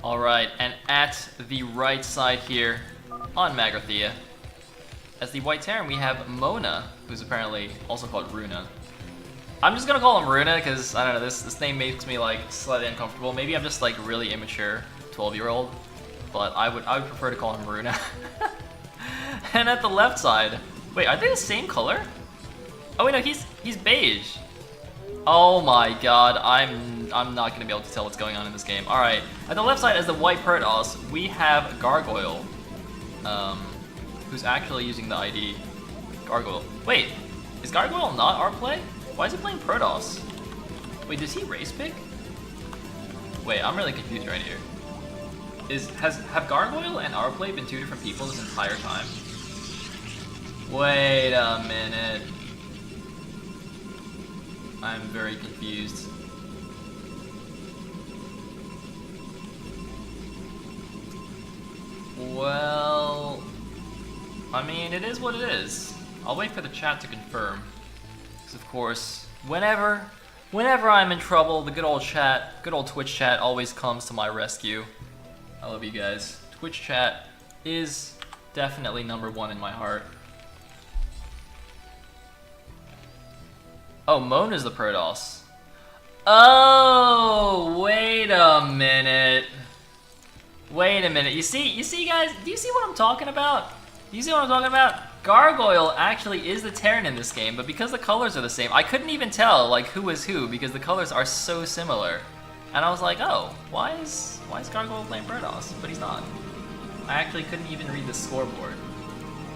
Alright, and at the right side here on Magrathea, as the White Terran, we have Mona, who's apparently also called Runa. I'm just gonna call him Runa because, I don't know, this name makes me like slightly uncomfortable. Maybe I'm just like really immature 12-year-old, but I would prefer to call him Runa. And at the left side, wait, are they the same color? Oh wait, no, he's beige. Oh my god, I'm not gonna be able to tell what's going on in this game. Alright, at the left side as the White Protoss, we have Gargoyle, who's actually using the ID Gargoyle. Wait, is Gargoyle not our play? Why is he playing Protoss? Wait, does he race pick? Wait, I'm really confused right here. Have Gargoyle and our play been two different people this entire time? Wait a minute. I'm very confused. Well, I mean, it is what it is. I'll wait for the chat to confirm. Because of course, whenever I'm in trouble, the good old Twitch chat always comes to my rescue. I love you guys. Twitch chat is definitely #1 in my heart. Oh, Mona's the Protoss. Oh, wait a minute. Wait a minute. You see, guys? Do you see what I'm talking about? Do you see what I'm talking about? Gargoyle actually is the Terran in this game, but because the colors are the same, I couldn't even tell like who is who because the colors are so similar. And I was like, oh, why is Gargoyle playing Protoss? But he's not. I actually couldn't even read the scoreboard.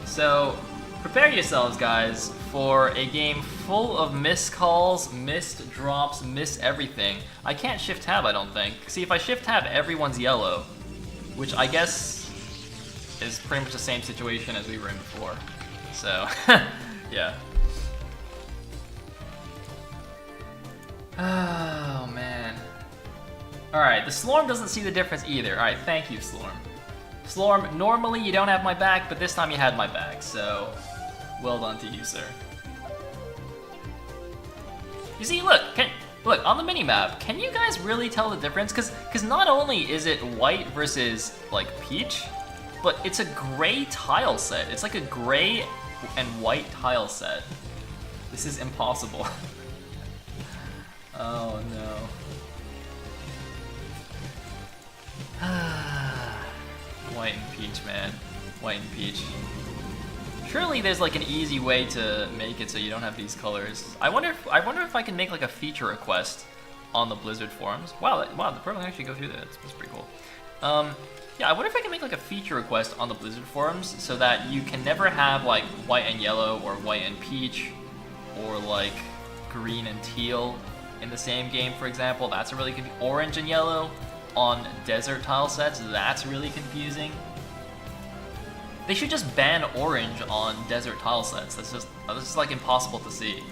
So prepare yourselves, guys, for a game full of missed calls, missed drops, miss everything. I can't shift tab, I don't think. See, if I shift tab, everyone's yellow, which I guess is pretty much the same situation as we were in before. So, yeah. Oh, man. Alright, the Slorm doesn't see the difference either. Alright, thank you, Slorm. Slorm, normally you don't have my back, but this time you had my back, so well done to you, sir. You see, look, on the minimap, can you guys really tell the difference? Because not only is it white versus, like, peach, but it's a gray tile set. It's like a gray and white tile set. This is impossible. Oh, no. White and peach, man. White and peach. Surely there's like an easy way to make it so you don't have these colors. I wonder if I can make like a feature request on the Blizzard forums. Wow, the program can actually go through that. That's pretty cool. Yeah, I wonder if I can make like a feature request on the Blizzard forums so that you can never have like white and yellow or white and peach or like green and teal in the same game, for example. That's a really orange and yellow on desert tile sets. That's really confusing. They should just ban orange on desert tile sets. That's just like impossible to see.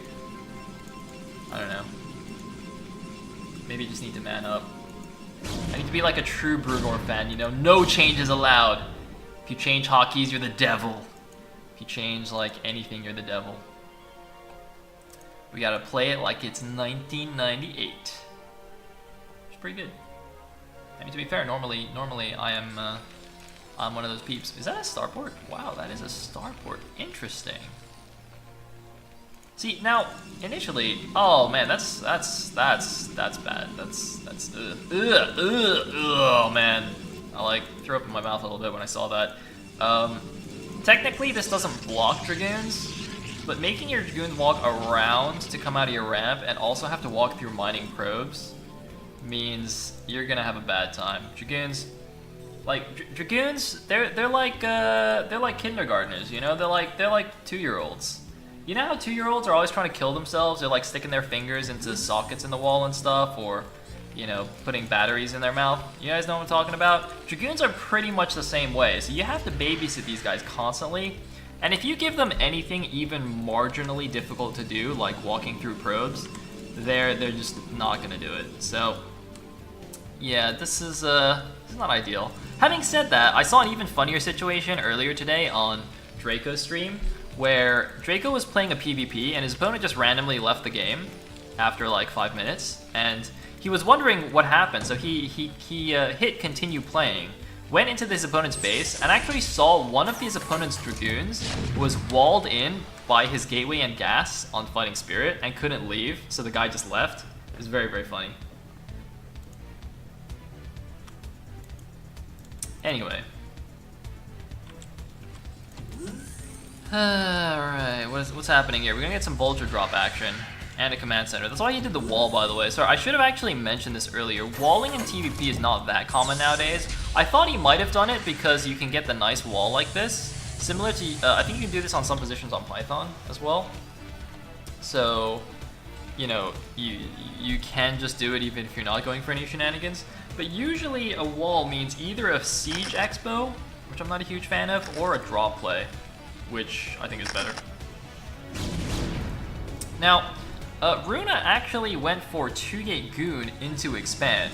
I don't know. Maybe you just need to man up. I need to be like a true Brugor fan, you know? No changes allowed. If you change hotkeys, you're the devil. If you change like anything, you're the devil. We gotta play it like it's 1998. It's pretty good. I mean, to be fair, normally I'm one of those peeps. Is that a starport? Wow, that is a starport. Interesting. See, now, initially, oh man, that's bad. That's oh man. I like threw up in my mouth a little bit when I saw that. Technically, this doesn't block Dragoons, but making your Dragoon walk around to come out of your ramp and also have to walk through mining probes means you're gonna have a bad time. Dragoons, like Dragoons, they're like kindergartners, you know? They're like 2-year-olds. You know how 2-year-olds are always trying to kill themselves? They're like sticking their fingers into sockets in the wall and stuff, or you know, putting batteries in their mouth. You guys know what I'm talking about? Dragoons are pretty much the same way, so you have to babysit these guys constantly. And if you give them anything even marginally difficult to do, like walking through probes, they're just not gonna do it. So yeah, this is not ideal. Having said that, I saw an even funnier situation earlier today on Draco's stream, where Draco was playing a PvP and his opponent just randomly left the game. after like 5 minutes, and he was wondering what happened. So he hit continue playing, went into his opponent's base, and actually saw one of his opponent's dragoons was walled in by his gateway and gas on Fighting Spirit and couldn't leave, so the guy just left. It was very, very funny. Anyway. Alright, what's happening here? We're gonna get some Vulture drop action and a command center. That's why he did the wall, by the way. So I should have actually mentioned this earlier. Walling in TVP is not that common nowadays. I thought he might have done it because you can get the nice wall like this. Similar to, I think you can do this on some positions on Python as well. So, you know, you can just do it even if you're not going for any shenanigans. But usually a wall means either a Siege Expo, which I'm not a huge fan of, or a drop play, which I think is better. Now, Runa actually went for 2-gate Goon into Expand,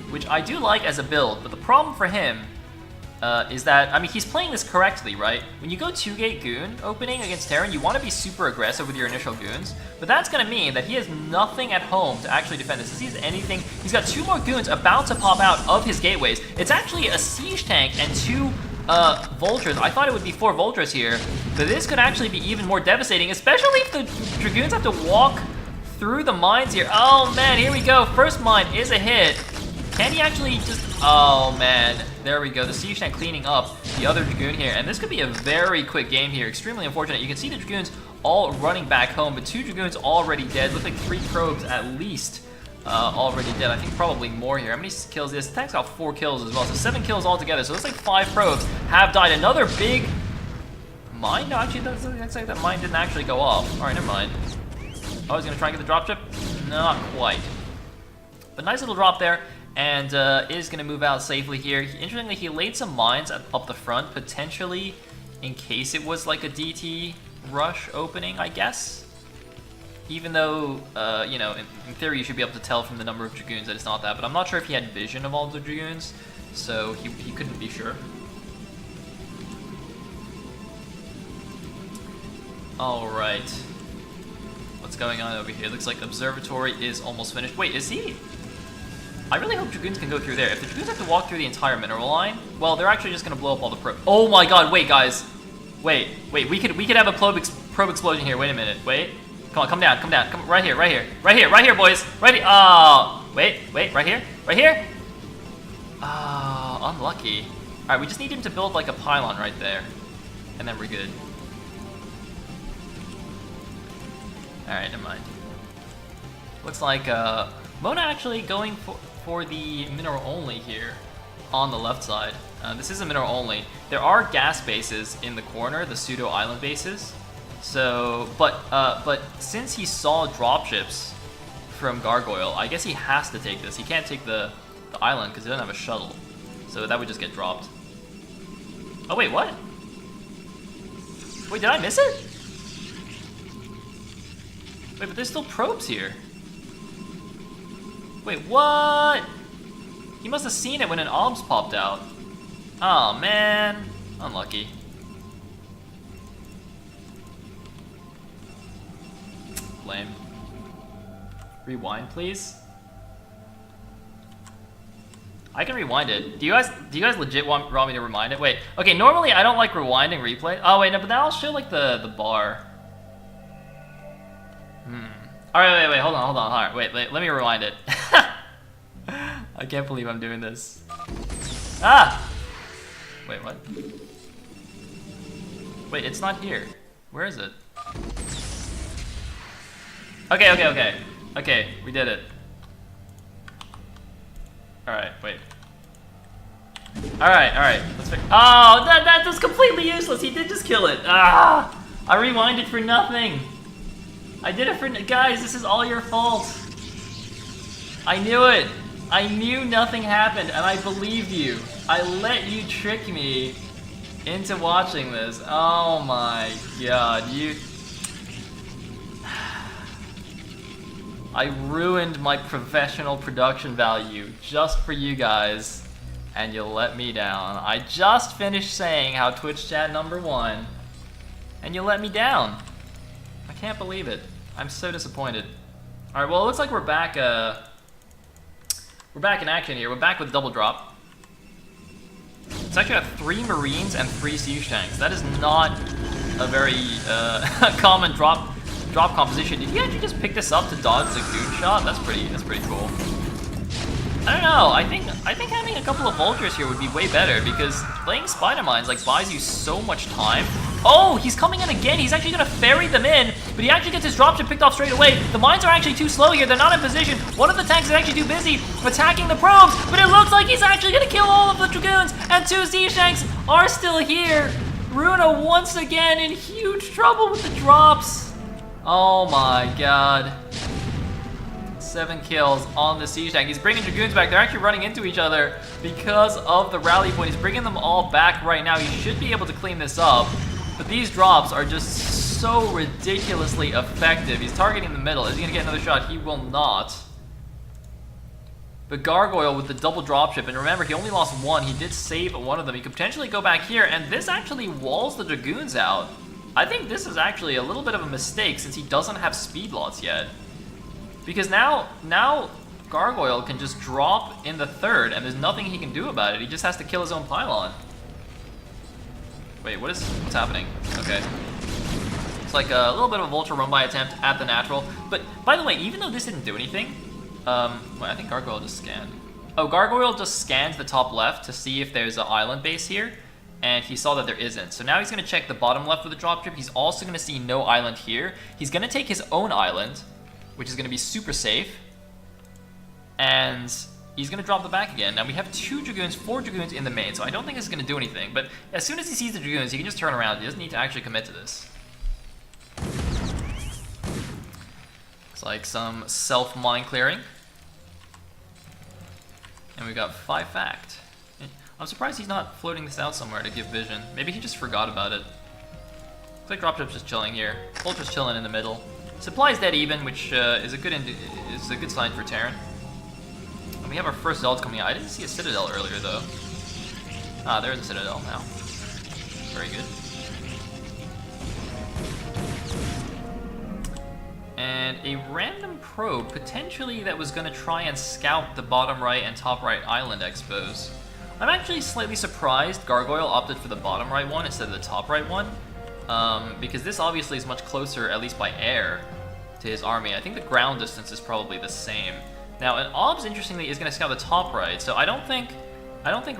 which I do like as a build, but the problem for him is that, I mean, he's playing this correctly, right? When you go 2-gate Goon opening against Terran, you want to be super aggressive with your initial Goons, but that's going to mean that he has nothing at home to actually defend this. If he has anything, he's got 2 more Goons about to pop out of his gateways. It's actually a Siege Tank and 2 Vultures. I thought it would be 4 Vultures here, but this could actually be even more devastating, especially if the Dragoons have to walk through the mines here. Oh man, here we go. First mine is a hit. Can he actually just... Oh man, there we go. The Siege Tank cleaning up the other Dragoon here, and this could be a very quick game here. Extremely unfortunate. You can see the Dragoons all running back home, but 2 Dragoons already dead. Looks like 3 probes at least already dead. I think probably more here. How many kills is this? Tank's got 4 kills as well, so 7 kills altogether. So it looks like 5 probes have died. Another big mine? No, actually, that looks like that mine didn't actually go off. Alright, never mind. Oh, he's gonna try and get the dropship? Not quite. But nice little drop there, and is gonna move out safely here. Interestingly, he laid some mines up the front, potentially in case it was like a DT rush opening, I guess. Even though, you know, in theory you should be able to tell from the number of Dragoons that it's not that, but I'm not sure if he had vision of all the Dragoons, so he couldn't be sure. Alright. What's going on over here? Looks like Observatory is almost finished. Wait, is he? I really hope Dragoons can go through there. If the Dragoons have to walk through the entire mineral line, well, they're actually just gonna blow up all the probe. Oh my god, wait guys. Wait, we could have a probe explosion here. Wait a minute, wait. Come on, come down, come right here, boys. Right here. Oh, wait, right here. Oh, unlucky. Alright, we just need him to build like a pylon right there. And then we're good. Alright, never mind. Looks like Mona actually going for the mineral only here on the left side. This is a mineral only. There are gas bases in the corner, the pseudo island bases. So, but since he saw dropships from Gargoyle, I guess he has to take this. He can't take the island because he doesn't have a shuttle. So that would just get dropped. Oh wait, what? Wait, did I miss it? Wait, but there's still probes here. Wait, what? He must have seen it when an OBS popped out. Oh man, unlucky. Lame. Rewind, please. I can rewind it. Do you guys legit want me to rewind it? Wait. Okay, normally I don't like rewinding replay. Oh wait, no, but that'll show like the bar. Alright, wait, hold on, alright, wait, let me rewind it. I can't believe I'm doing this. Ah! Wait, what? Wait, it's not here. Where is it? Okay, we did it. Alright, wait. Alright, let's fix. Oh, that was completely useless. He did just kill it. Ah! I rewinded for nothing. I did it for guys. This is all your fault. I knew it. I knew nothing happened, and I believed you. I let you trick me into watching this. Oh my god, you. I ruined my professional production value just for you guys, and you let me down. I just finished saying how Twitch chat #1, and you let me down. I can't believe it. I'm so disappointed. Alright, well, it looks like we're back in action here. We're back with double drop. It's actually got 3 Marines and 3 siege tanks. That is not a very common drop composition. Did he actually just pick this up to dodge the goon shot? That's pretty cool. I don't know. I think having a couple of vultures here would be way better because playing spider mines like buys you so much time. Oh, he's coming in again. He's actually gonna ferry them in, but he actually gets his dropship picked off straight away. The mines are actually too slow here. They're not in position. One of the tanks is actually too busy attacking the probes, but it looks like he's actually gonna kill all of the dragoons, and 2 siege tanks are still here. Runa once again in huge trouble with the drops. Oh my god. 7 kills on the siege tank. He's bringing dragoons back. They're actually running into each other because of the rally point. He's bringing them all back right now. He should be able to clean this up. But these drops are just so ridiculously effective. He's targeting the middle. Is he going to get another shot? He will not. But Gargoyle with the double dropship, and remember, he only lost 1. He did save one of them. He could potentially go back here, and this actually walls the dragoons out. I think this is actually a little bit of a mistake since he doesn't have speed lots yet. Because now Gargoyle can just drop in the 3rd, and there's nothing he can do about it. He just has to kill his own pylon. Wait, what's happening? Okay. It's like a little bit of a vulture run-by attempt at the natural. But, by the way, even though this didn't do anything, wait, I think Gargoyle just scanned. Oh, Gargoyle just scanned the top left to see if there's an island base here, and he saw that there isn't. So now he's going to check the bottom left with the dropship. He's also going to see no island here. He's going to take his own island, which is going to be super safe, and he's going to drop the back again. Now we have 4 dragoons in the main, so I don't think this is going to do anything, but as soon as he sees the dragoons, he can just turn around. He doesn't need to actually commit to this. Looks like some self-mine clearing. And we got 5 fact. I'm surprised he's not floating this out somewhere to give vision. Maybe he just forgot about it. Looks like dropship's just chilling here. Vulture's chilling in the middle. Supply's dead even, which is a good sign for Terran. And we have our first Zelds coming out. I didn't see a Citadel earlier though. Ah, there's a Citadel now. Very good. And a random probe, potentially that was going to try and scout the bottom right and top right island expos. I'm actually slightly surprised Gargoyle opted for the bottom right one instead of the top right one. Because this obviously is much closer, at least by air, to his army. I think the ground distance is probably the same. Now, an Obs, interestingly, is going to scout the top right, so I don't think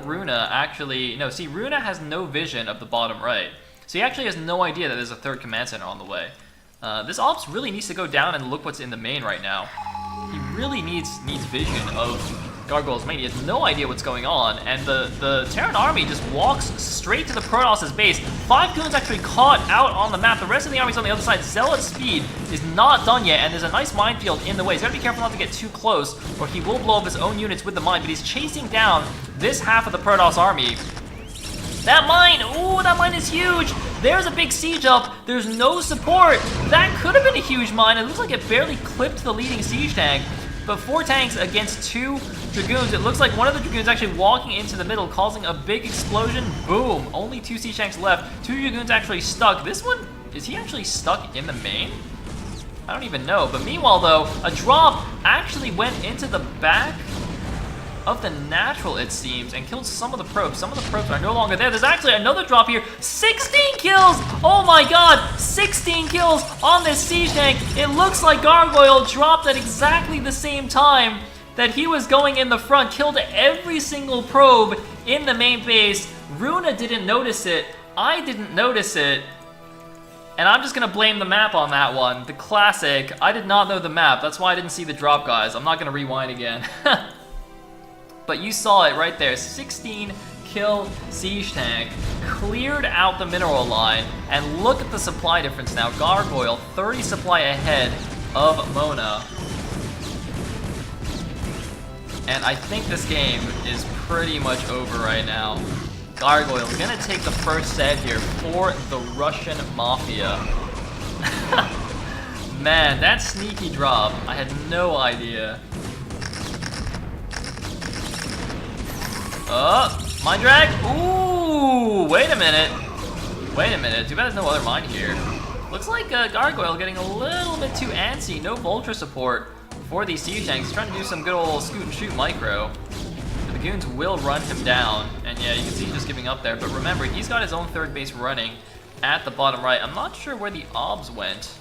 Runa actually... No, see, Runa has no vision of the bottom right. So he actually has no idea that there's a 3rd command center on the way. This Ops really needs to go down and look what's in the main right now. He really needs vision of Gargoyle's main. He has no idea what's going on, and the Terran army just walks straight to the Protoss' base. 5 goons actually caught out on the map. The rest of the army's on the other side. Zealot's speed is not done yet, and there's a nice minefield in the way. He's gotta be careful not to get too close, or he will blow up his own units with the mine, but he's chasing down this half of the Protoss army. That mine! Ooh, that mine is huge! There's a big siege up. There's no support. That could have been a huge mine. It looks like it barely clipped the leading siege tank. But 4 tanks against 2 dragoons. It looks like one of the dragoons actually walking into the middle, causing a big explosion. Boom! Only 2 siege tanks left. 2 dragoons actually stuck. This one, is he actually stuck in the main? I don't even know. But meanwhile, though, a drop actually went into the back of the natural, it seems, and killed some of the probes. Some of the probes are no longer there. There's actually another drop here. 16 kills! Oh my god! 16 kills on this siege tank. It looks like Gargoyle dropped at exactly the same time that he was going in the front. Killed every single probe in the main base. Runa didn't notice it. I didn't notice it. And I'm just gonna blame the map on that one. The classic. I did not know the map. That's why I didn't see the drop, guys. I'm not gonna rewind again. But you saw it right there, 16 kill siege tank, cleared out the mineral line, and look at the supply difference now. Gargoyle, 30 supply ahead of Mona. And I think this game is pretty much over right now. Gargoyle gonna take the first set here for the Russian Mafia. Man, that sneaky drop, I had no idea. Mine drag? Ooh, wait a minute. Wait a minute, too bad there's no other mine here. Looks like Gargoyle getting a little bit too antsy. No Vulture support for these siege tanks. He's trying to do some good old scoot and shoot micro. The goons will run him down, and yeah, you can see he's just giving up there. But remember, he's got his own third base running at the bottom right. I'm not sure where the obs went.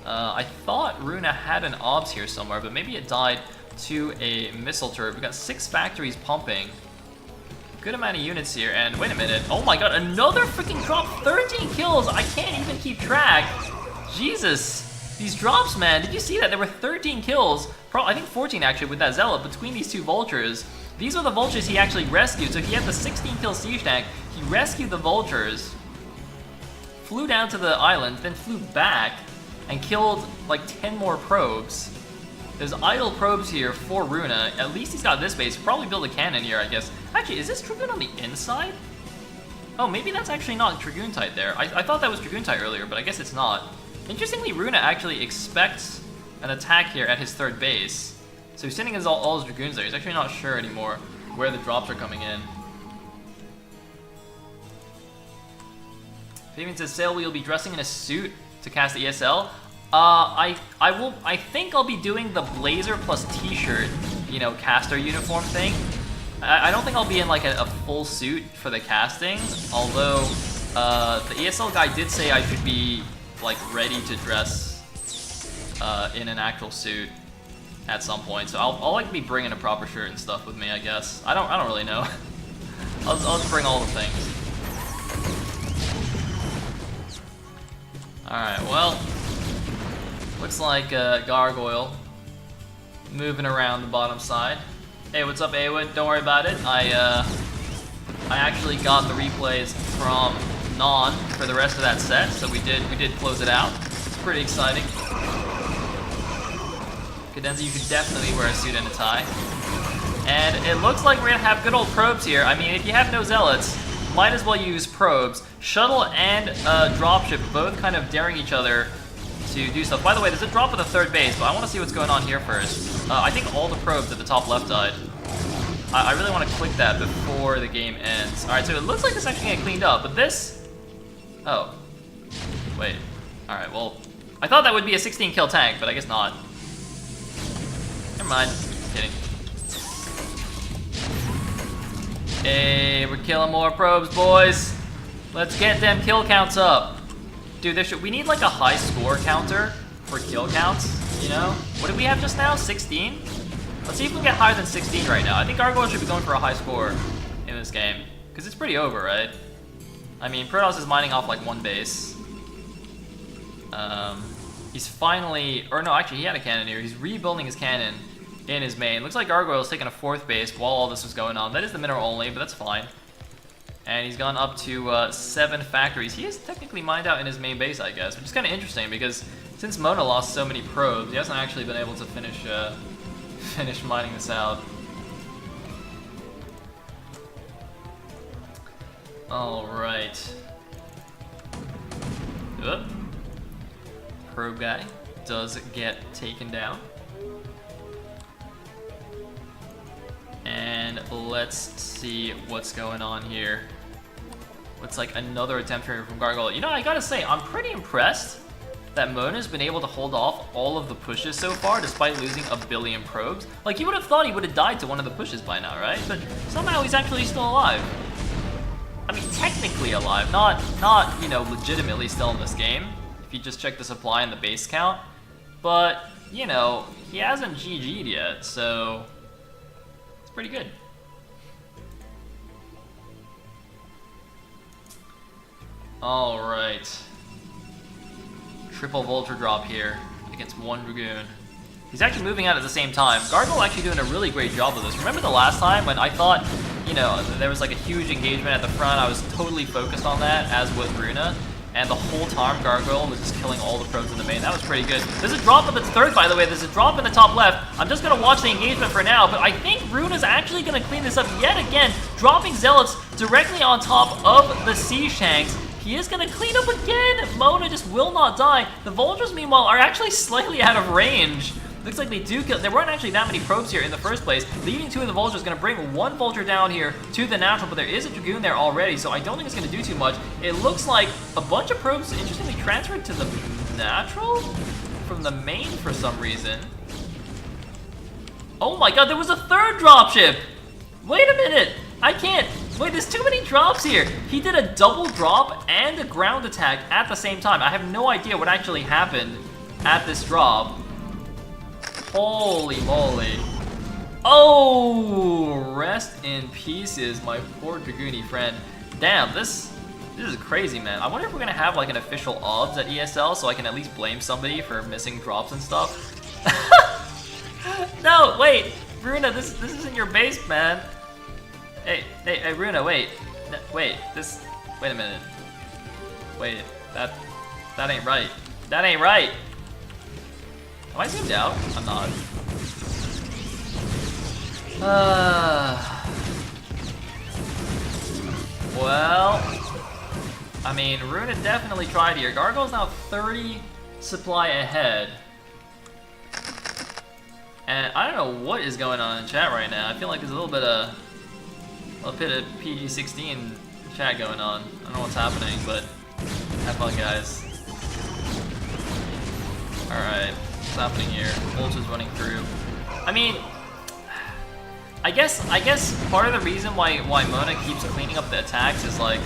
I thought Runa had an obs here somewhere, but maybe it died to a missile turret. We've got 6 factories pumping. Good amount of units here, and wait a minute. Oh my god, another freaking drop! 13 kills! I can't even keep track! Jesus! These drops, man, did you see that? There were 13 kills, I think 14 actually with that Zealot, between these 2 vultures. These are the vultures he actually rescued, so he had the 16 kill siege tank, he rescued the vultures, flew down to the island, then flew back, and killed like 10 more probes. There's idle probes here for Runa. At least he's got this base. Probably build a cannon here, I guess. Actually, is this Dragoon on the inside? Oh, maybe that's actually not Dragoon type there. I thought that was Dragoon type earlier, but I guess it's not. Interestingly, Runa actually expects an attack here at his third base. So he's sending his all his Dragoons there. He's actually not sure anymore where the drops are coming in. Fabian says, Sayle, will be dressing in a suit to cast the ESL. I think I'll be doing the blazer plus t-shirt, you know, caster uniform thing. I don't think I'll be in like a full suit for the casting, although the ESL guy did say I should be like ready to dress in an actual suit at some point. So I'll like be bringing a proper shirt and stuff with me, I guess. I don't really know. I'll just bring all the things. Alright, well, looks like Gargoyle moving around the bottom side. Hey, what's up, Awood? Don't worry about it. I actually got the replays from Non for the rest of that set, so we did close it out. It's pretty exciting. Cadenza, you could definitely wear a suit and a tie. And it looks like we're gonna have good old probes here. I mean, if you have no zealots, might as well use probes. Shuttle and dropship both kind of daring each other to do stuff. By the way, there's a drop at the third base, but I want to see what's going on here first. I think all the probes at the top left died. I really want to click that before the game ends. Alright, so it looks like it's actually getting cleaned up, but this... Oh. Wait. Alright, well, I thought that would be a 16 kill tank, but I guess not. Never mind. I'm kidding. Hey, we're killing more probes, boys. Let's get them kill counts up. Dude, we need like a high score counter for kill counts, you know? What did we have just now? 16? Let's see if we can get higher than 16 right now. I think Gargoyle should be going for a high score in this game, because it's pretty over, right? I mean, Protoss is mining off like one base. He's finally, or no, actually he had a cannon here. He's rebuilding his cannon in his main. Looks like Gargoyle's taking a fourth base while all this was going on. That is the mineral only, but that's fine. And he's gone up to 7 factories. He is technically mined out in his main base, I guess, which is kind of interesting because since Mona lost so many probes, he hasn't actually been able to finish finish mining this out. All right. Oop. Probe guy does get taken down. And let's see what's going on here. Looks like another attempt here from Gargoyle. You know, I gotta say, I'm pretty impressed that Mona's been able to hold off all of the pushes so far despite losing a billion probes. Like, you would have thought he would have died to one of the pushes by now, right? But somehow he's actually still alive. I mean, technically alive, not you know, legitimately still in this game, if you just check the supply and the base count. But, you know, he hasn't GG'd yet, so it's pretty good. Alright. Triple Vulture drop here against one Dragoon. He's actually moving out at the same time. Gargoyle actually doing a really great job of this. Remember the last time when I thought, you know, there was like a huge engagement at the front? I was totally focused on that, as was Runa. And the whole time Gargoyle was just killing all the probes in the main. That was pretty good. There's a drop up at the third, by the way. There's a drop in the top left. I'm just going to watch the engagement for now, but I think Runa's actually going to clean this up yet again, dropping Zealots directly on top of the siege tanks. He is going to clean up again. Mona just will not die. The Vultures, meanwhile, are actually slightly out of range. Looks like they do kill. There weren't actually that many probes here in the first place. Leaving 2 of the Vultures, going to bring 1 Vulture down here to the natural, but there is a Dragoon there already, so I don't think it's going to do too much. It looks like a bunch of probes, interestingly, transferred to the natural from the main for some reason. Oh my god, there was a third dropship! Wait a minute! I can't. Wait, there's too many drops here. He did a double drop and a ground attack at the same time. I have no idea what actually happened at this drop. Holy moly. Oh, rest in pieces, my poor Dragoony friend. Damn, this is crazy, man. I wonder if we're gonna have like an official odds at ESL so I can at least blame somebody for missing drops and stuff. No, wait, Runa, this isn't your base, man. Hey, Runa, wait. No, wait a minute. Wait, that ain't right. That ain't right. Am I zoomed out? I'm not. Well, I mean, Runa definitely tried here. Gargoyle's now 30 supply ahead. And I don't know what is going on in chat right now. I feel like there's a little bit of PG-16 chat going on. I don't know what's happening, but have fun, guys. Alright, what's happening here? Ultra's running through. I mean, I guess part of the reason why Mona keeps cleaning up the attacks is like,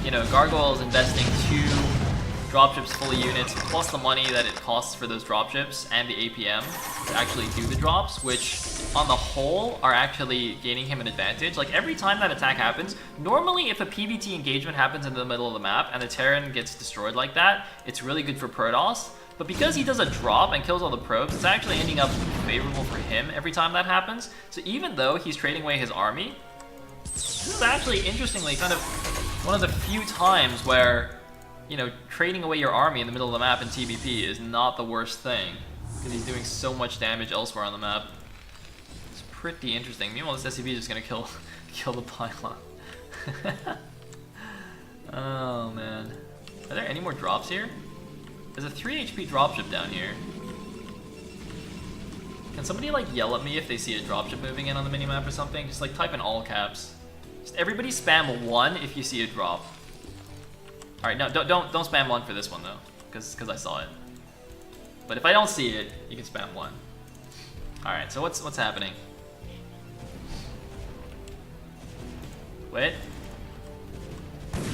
you know, Gargoyle is investing 2 dropships full of units plus the money that it costs for those dropships and the APM to actually do the drops, which on the whole are actually gaining him an advantage. Like every time that attack happens, normally if a PvT engagement happens in the middle of the map and the Terran gets destroyed like that, it's really good for Protoss. But because he does a drop and kills all the probes, it's actually ending up favorable for him every time that happens. So even though he's trading away his army, this is actually interestingly kind of one of the few times where, you know, trading away your army in the middle of the map in TBP is not the worst thing, because he's doing so much damage elsewhere on the map. It's pretty interesting. Meanwhile, this SCV is just gonna kill the pylon. Oh man, are there any more drops here? There's a 3 HP dropship down here. Can somebody like yell at me if they see a dropship moving in on the minimap or something? Just like type in all caps. Just everybody spam 1 if you see a drop. All right, no, don't spam 1 for this one though, because I saw it. But if I don't see it, you can spam 1. All right, so what's happening? Wait,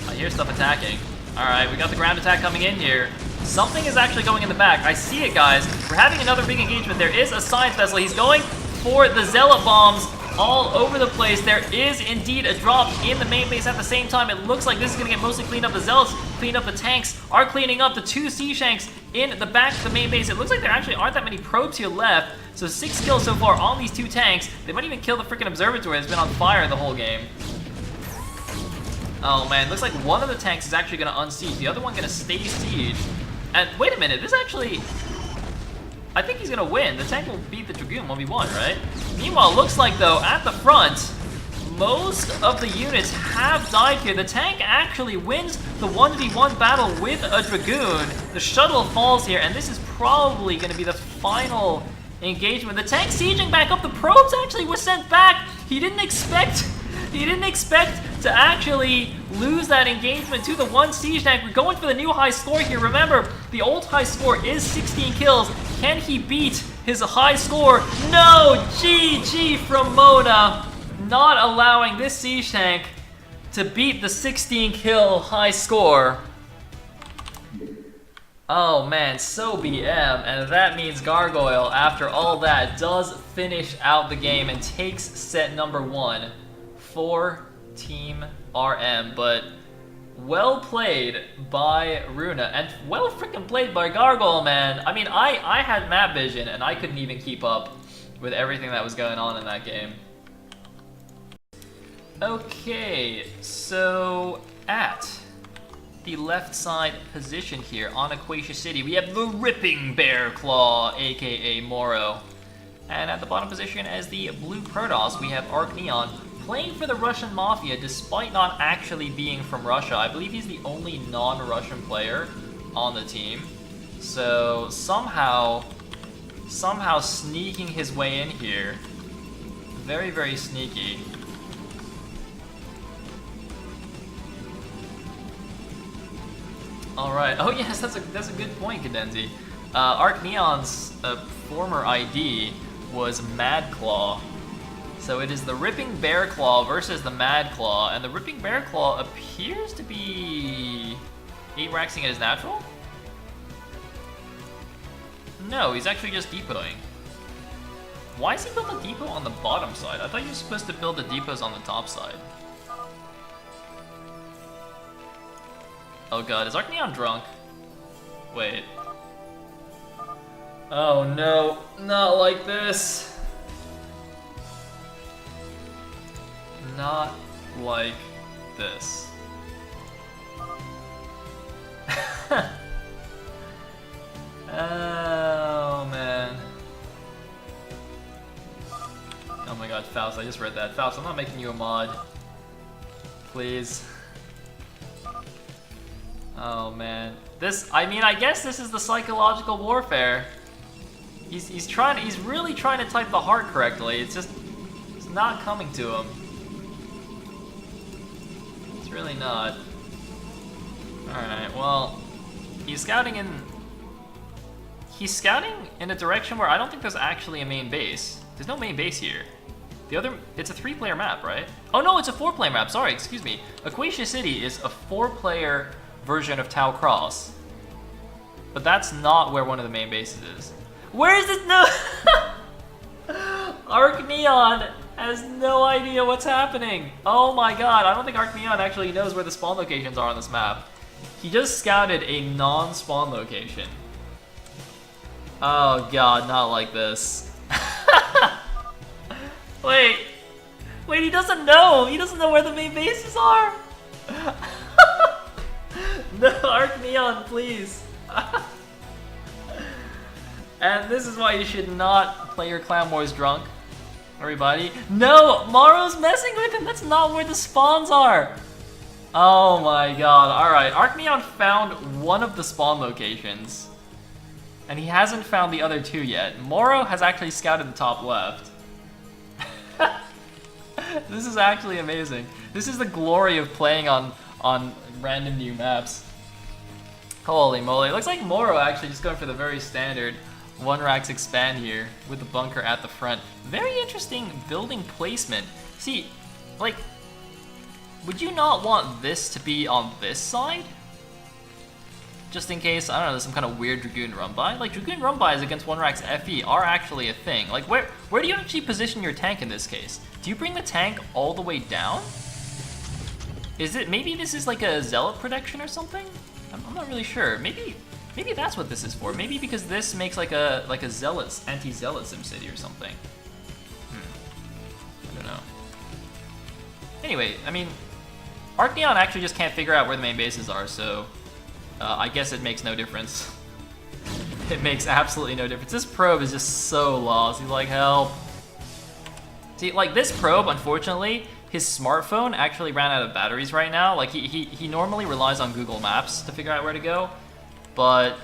I hear stuff attacking. All right, we got the ground attack coming in here. Something is actually going in the back. I see it, guys. We're having another big engagement. There is a science vessel. He's going for the zealot bombs all over the place. There is indeed a drop in the main base at the same time. It looks like this is going to get mostly cleaned up. The zealots clean up, the tanks are cleaning up. The 2 sea shanks in the back of the main base. It looks like there actually aren't that many probes here left. So 6 kills so far on these 2 tanks. They might even kill the freaking observatory that's been on fire the whole game. Oh man, looks like one of the tanks is actually going to unsiege. The other one going to stay siege. And wait a minute, this actually, I think he's gonna win. The tank will beat the Dragoon 1v1, right? Meanwhile, looks like though, at the front, most of the units have died here. The tank actually wins the 1v1 battle with a Dragoon. The shuttle falls here, and this is probably gonna be the final engagement. The tank sieging back up. The probes actually were sent back. He didn't expect to actually lose that engagement to the 1 siege tank. We're going for the new high score here. Remember, the old high score is 16 kills. Can he beat his high score? No! GG from Mona, not allowing this siege tank to beat the 16 kill high score. Oh man, so BM, and that means Gargoyle, after all that, does finish out the game and takes set number 1 for Team RM. But well played by Runa, and well freaking played by Gargoyle, man. I mean, I had map vision, and I couldn't even keep up with everything that was going on in that game. Okay, so at the left side position here on Aquatia City, we have the Ripping Bear Claw, aka Moro. And at the bottom position as the Blue Protoss, we have Arc Neon, playing for the Russian Mafia despite not actually being from Russia. I believe he's the only non-Russian player on the team. So somehow sneaking his way in here. Very, very sneaky. All right. Oh yes, that's a good point, Cadenzi. Arc Neon's former ID was Mad Claw. So it is the Ripping Bear Claw versus the Mad Claw, and the Ripping Bear Claw appears to be 8-raxing at his natural? No, he's actually just depoting. Why is he built a depot on the bottom side? I thought you were supposed to build the depots on the top side. Oh god, is Arcneon drunk? Wait. Oh no, not like this. Not like this. Oh man. Oh my god, Faust, I just read that. Faust, I'm not making you a mod. Please. Oh man. This, I mean, I guess this is the psychological warfare. He's really trying to type the heart correctly. It's just, it's not coming to him. It's really not. Alright, well, he's scouting in a direction where I don't think there's actually a main base. There's no main base here. It's a 3-player map, right? Oh no, it's a 4-player map, sorry, excuse me. Aquatia City is a 4-player version of Tau Cross. But that's not where one of the main bases is. Where is this? No! Arcneon has no idea what's happening. Oh my god, I don't think Arcneon actually knows where the spawn locations are on this map. He just scouted a non-spawn location. Oh god, not like this. Wait, he doesn't know. He doesn't know where the main bases are. No, Arcneon, please. And this is why you should not play your Clan Wars drunk, everybody. No, Maro's messing with him. That's not where the spawns are. Oh my god. Alright, Arcneon found one of the spawn locations. And he hasn't found the other 2 yet. Moro has actually scouted the top left. This is actually amazing. This is the glory of playing on random new maps. Holy moly. It looks like Moro actually just going for the very standard 1-rax expand here with the bunker at the front. Very interesting building placement. See, like, would you not want this to be on this side? Just in case, I don't know, there's some kind of weird Dragoon run-by. Like, Dragoon run-bys against 1-rax FE are actually a thing. Like, where do you actually position your tank in this case? Do you bring the tank all the way down? Maybe this is like a Zealot protection or something? I'm not really sure. Maybe that's what this is for. Maybe because this makes like a Zealot, anti-Zealot SimCity or something. I don't know. Anyway, I mean, Arcneon actually just can't figure out where the main bases are, so I guess it makes no difference. It makes absolutely no difference. This probe is just so lost. He's like, help. See, like this probe, unfortunately, his smartphone actually ran out of batteries right now. Like he normally relies on Google Maps to figure out where to go, but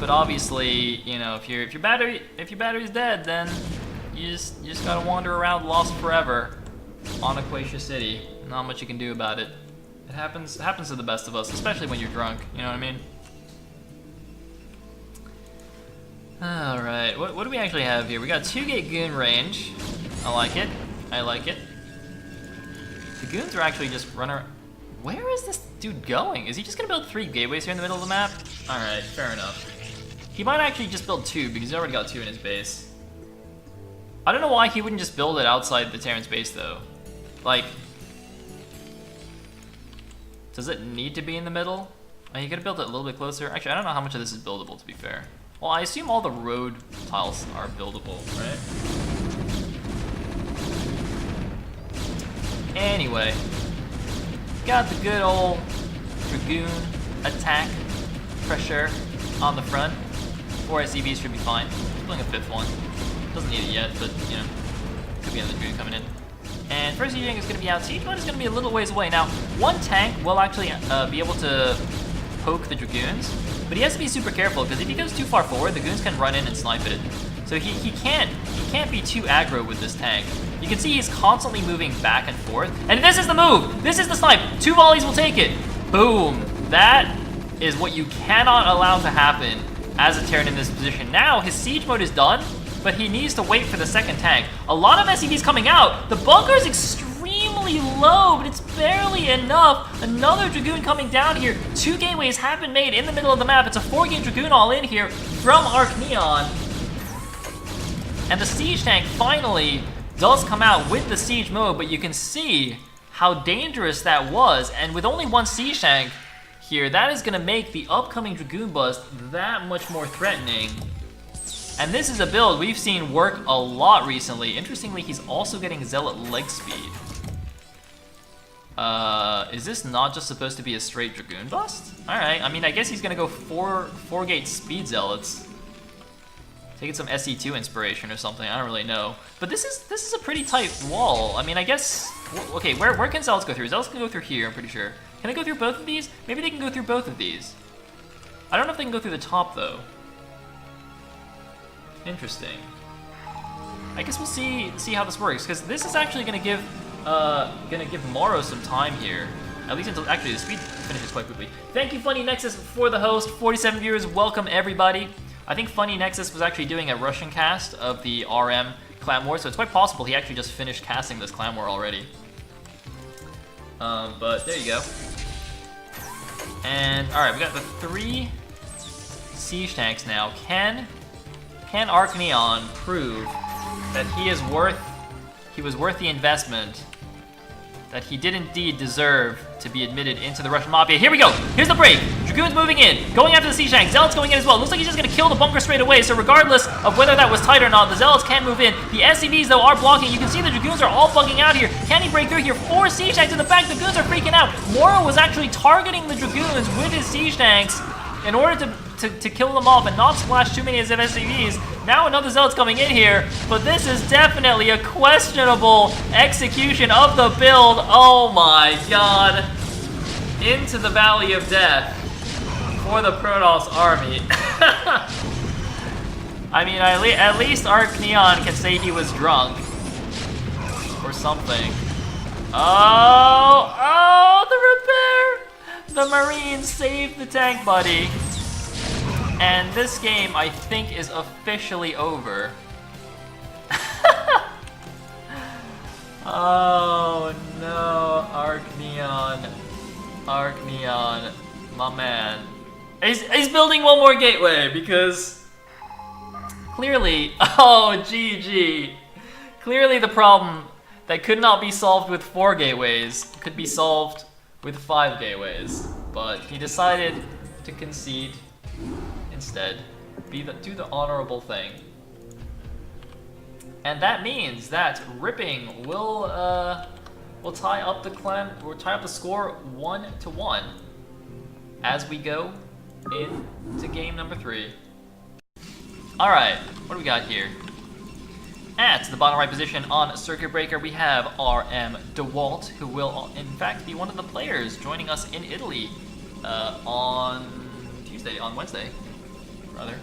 obviously, you know, if your battery's dead, then you just gotta wander around lost forever on Aquatia City. Not much you can do about it. It happens to the best of us, especially when you're drunk. You know what I mean? All right, what do we actually have here? We got 2-gate goon range. I like it. I like it. The goons are actually just running. Where is this dude going? Is he just gonna build 3 gateways here in the middle of the map? All right, fair enough. He might actually just build 2 because he's already got 2 in his base. I don't know why he wouldn't just build it outside the Terran's base though. Like, does it need to be in the middle? Oh, you could have built it a little bit closer. Actually, I don't know how much of this is buildable, to be fair. Well, I assume all the road tiles are buildable, right? Anyway, got the good old Dragoon attack pressure on the front. 4 SCVs should be fine. Building a 5th one. Doesn't need it yet, but, you know, could be another Dragoon coming in. And first siege is going to be out. Siege 1 is going to be a little ways away. Now, one tank will actually be able to poke the Dragoons, but he has to be super careful because if he goes too far forward, the Goons can run in and snipe it. So he can't be too aggro with this tank. You can see he's constantly moving back and forth. And this is the move! This is the snipe! 2 volleys will take it! Boom! That is what you cannot allow to happen as a Terran in this position. Now, his siege mode is done, but but he needs to wait for the second tank. A lot of SCVs coming out. The bunker is extremely low, but it's barely enough. Another Dragoon coming down here. 2 gateways have been made in the middle of the map. It's a 4-gate Dragoon all in here from Arc Neon. And the siege tank finally does come out with the siege mode, but you can see how dangerous that was. And with only 1 siege tank here, that is going to make the upcoming Dragoon bust that much more threatening. And this is a build we've seen work a lot recently. Interestingly, he's also getting Zealot leg speed. Is this not just supposed to be a straight Dragoon bust? Alright, I mean, I guess he's going to go 4-gate speed Zealots. Taking some SE2 inspiration or something, I don't really know. But this is a pretty tight wall. I mean, I guess... Okay, where can Zealots go through? Zealots can go through here, I'm pretty sure. Can they go through both of these? Maybe they can go through both of these. I don't know if they can go through the top, though. Interesting. I guess we'll see how this works, because this is actually gonna give Morrow some time here. At least until actually the speed finishes quite quickly. Thank you, Funny Nexus, for the host. 47 viewers, welcome everybody. I think Funny Nexus was actually doing a Russian cast of the RM Clan War, so it's quite possible he actually just finished casting this Clan War already. But there you go. And alright, we got the 3 siege tanks now. Can Arc Neon prove that he was worth the investment, that he did indeed deserve to be admitted into the Russian Mafia? Here we go! Here's the break! Dragoon's moving in, going after the siege tank. Zealots going in as well. Looks like he's just gonna kill the bunker straight away, so regardless of whether that was tight or not, the Zealots can move in. The SCVs, though, are blocking. You can see the Dragoons are all bugging out here. Can he break through here? 4 siege tanks in the back. The Dragoons are freaking out. Morrow was actually targeting the Dragoons with his siege tanks in order to kill them off and not splash too many of his SCVs. Now another Zealot's coming in here, but this is definitely a questionable execution of the build. Oh my god. Into the Valley of Death for the Protoss army. I mean, at least Arc Neon can say he was drunk. Or something. Oh, the repair! The Marines saved the tank, buddy. And this game, I think, is officially over. Oh no, Arc Neon. Arc Neon, my man. He's building one more gateway because clearly, oh GG. Clearly the problem that could not be solved with 4 gateways could be solved with 5 gateways. But he decided to concede instead. Do the honorable thing. And that means that Ripping will tie up the score 1-1 as we go into game number 3. All right, what do we got here? At the bottom right position on Circuit Breaker, we have RM DeWalt, who will in fact be one of the players joining us in Italy on Wednesday, rather.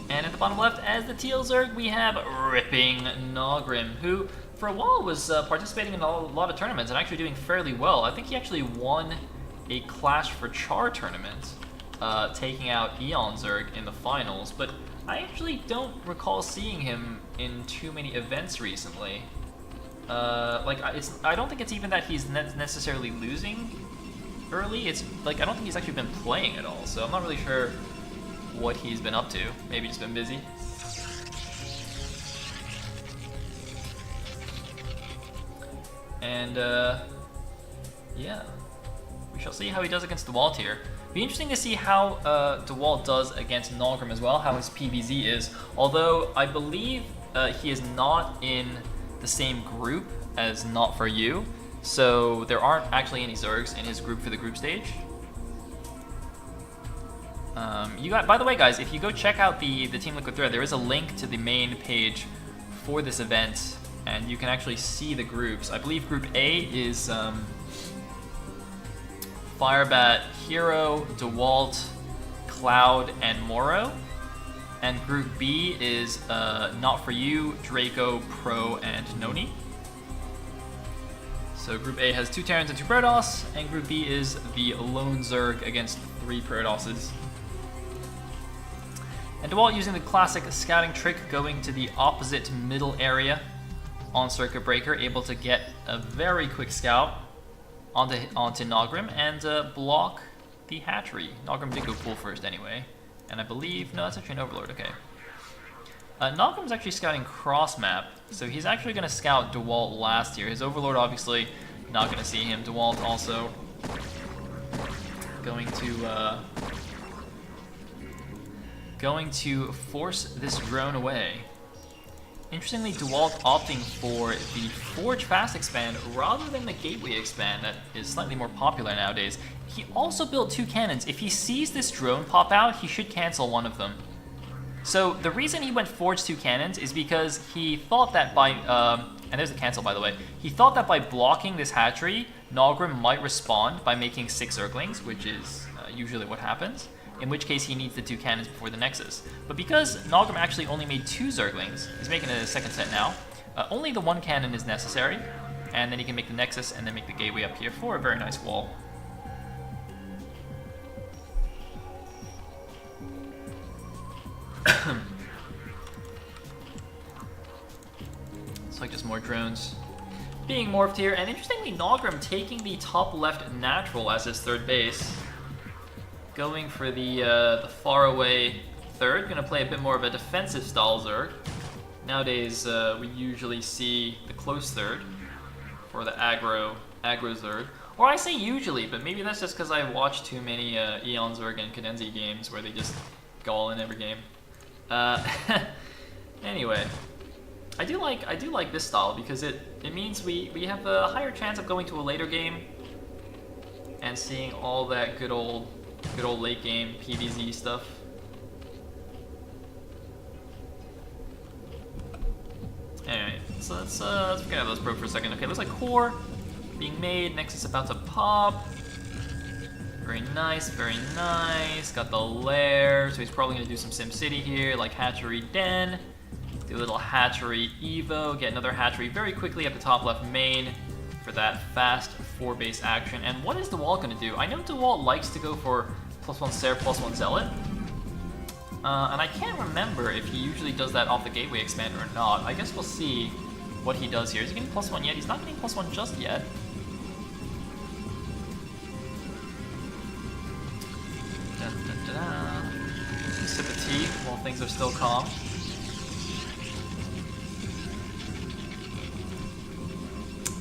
And at the bottom left, as the Teal Zerg, we have Ripping Nogrim, who for a while was participating in a lot of tournaments and actually doing fairly well. I think he actually won a Clash for Char tournament, taking out Eon Zerg in the finals, but I actually don't recall seeing him in too many events recently. I don't think it's even that he's necessarily losing early. It's like I don't think he's actually been playing at all, so I'm not really sure what he's been up to. Maybe just been busy. And yeah, we shall see how he does against DeWalt here. Be interesting to see how DeWalt does against Nogrim as well, how his PVZ is. Although I believe he is not in the same group as Not For You, so there aren't actually any Zergs in his group for the group stage. By the way, guys, if you go check out the Team Liquid thread, there is a link to the main page for this event, and you can actually see the groups. I believe Group A is Firebat, Hero, DeWalt, Cloud, and Morrow. And Group B is Not For You, Draco, Pro, and Noni. So Group A has 2 Terrans and 2 Protoss, and Group B is the Lone Zerg against 3 Protosses. And DeWalt using the classic scouting trick, going to the opposite middle area on Circuit Breaker, able to get a very quick scout onto Nogrim and block the hatchery. Nogrim did go full first anyway, and I believe, no, that's actually an Overlord, okay. Nogrim's actually scouting cross map, so he's actually going to scout DeWalt last here. His Overlord obviously not going to see him. DeWalt also going to force this drone away. Interestingly, DeWalt opting for the Forge Fast Expand rather than the Gateway Expand that is slightly more popular nowadays. He also built 2 cannons. If he sees this drone pop out, he should cancel one of them. So the reason he went Forge 2 cannons is because he thought that by, and there's a cancel by the way, he thought that by blocking this hatchery, Nogrim might respond by making 6 Zerglings, which is usually what happens, in which case he needs the 2 cannons before the Nexus. But because Nogrim actually only made 2 Zerglings, he's making a second set now, only the 1 cannon is necessary, and then he can make the Nexus and then make the Gateway up here for a very nice wall. It's like just more drones being morphed here, and interestingly, Nogrim taking the top left natural as his third base, going for the far away third. Gonna play a bit more of a defensive style Zerg. Nowadays, we usually see the close third for the aggro Zerg, or I say usually, but maybe that's just because I watched too many Eon Zerg and Cadenzi games where they just go all in every game. Anyway, I do like this style because it means we have a higher chance of going to a later game and seeing all that good old late game PvZ stuff. Anyway, so let's forget about those probe for a second. Okay, looks like core being made. Nexus about to pop. Very nice, very nice. Got the lair, so he's probably gonna do some SimCity here, like hatchery den. Do a little hatchery evo, get another hatchery very quickly at the top left main for that fast 4-base action. And what is DeWalt gonna do? I know DeWalt likes to go for +1 Ser, +1 Zealot. And I can't remember if he usually does that off the Gateway Expander or not. I guess we'll see what he does here. Is he getting +1 yet? He's not getting +1 just yet. Sip of tea while things are still calm.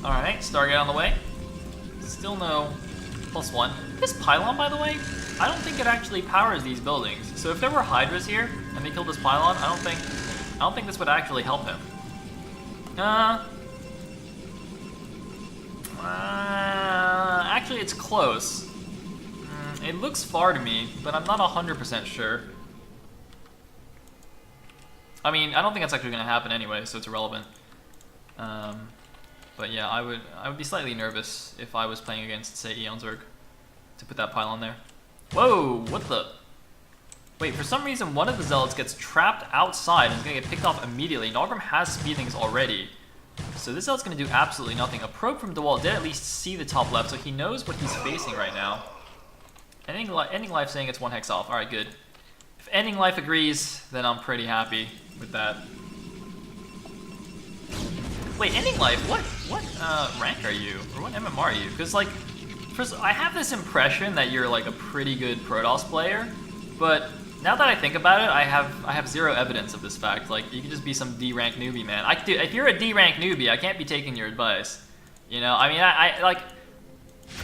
Alright, Stargate on the way. Still no +1. This pylon, by the way, I don't think it actually powers these buildings. So if there were Hydras here and they killed this pylon, I don't think this would actually help him. Actually, it's close. It looks far to me, but I'm not 100% sure. I mean, I don't think that's actually going to happen anyway, so it's irrelevant. But yeah, I would be slightly nervous if I was playing against, say, Eon Zerg, to put that pylon there. Whoa, what the? Wait, for some reason, one of the Zealots gets trapped outside and is going to get picked off immediately. Nogrim has speedings already, so this Zealot's going to do absolutely nothing. A probe from DeWalt did at least see the top left, so he knows what he's facing right now. Ending Life saying it's 1 hex off. Alright, good. If Ending Life agrees, then I'm pretty happy with that. Wait, Ending Life, what rank are you? Or what MMR are you? Because, like, first, I have this impression that you're, like, a pretty good Protoss player, but now that I think about it, I have zero evidence of this fact. Like, you could just be some D-rank newbie, man. If you're a D-rank newbie, I can't be taking your advice. You know, I mean,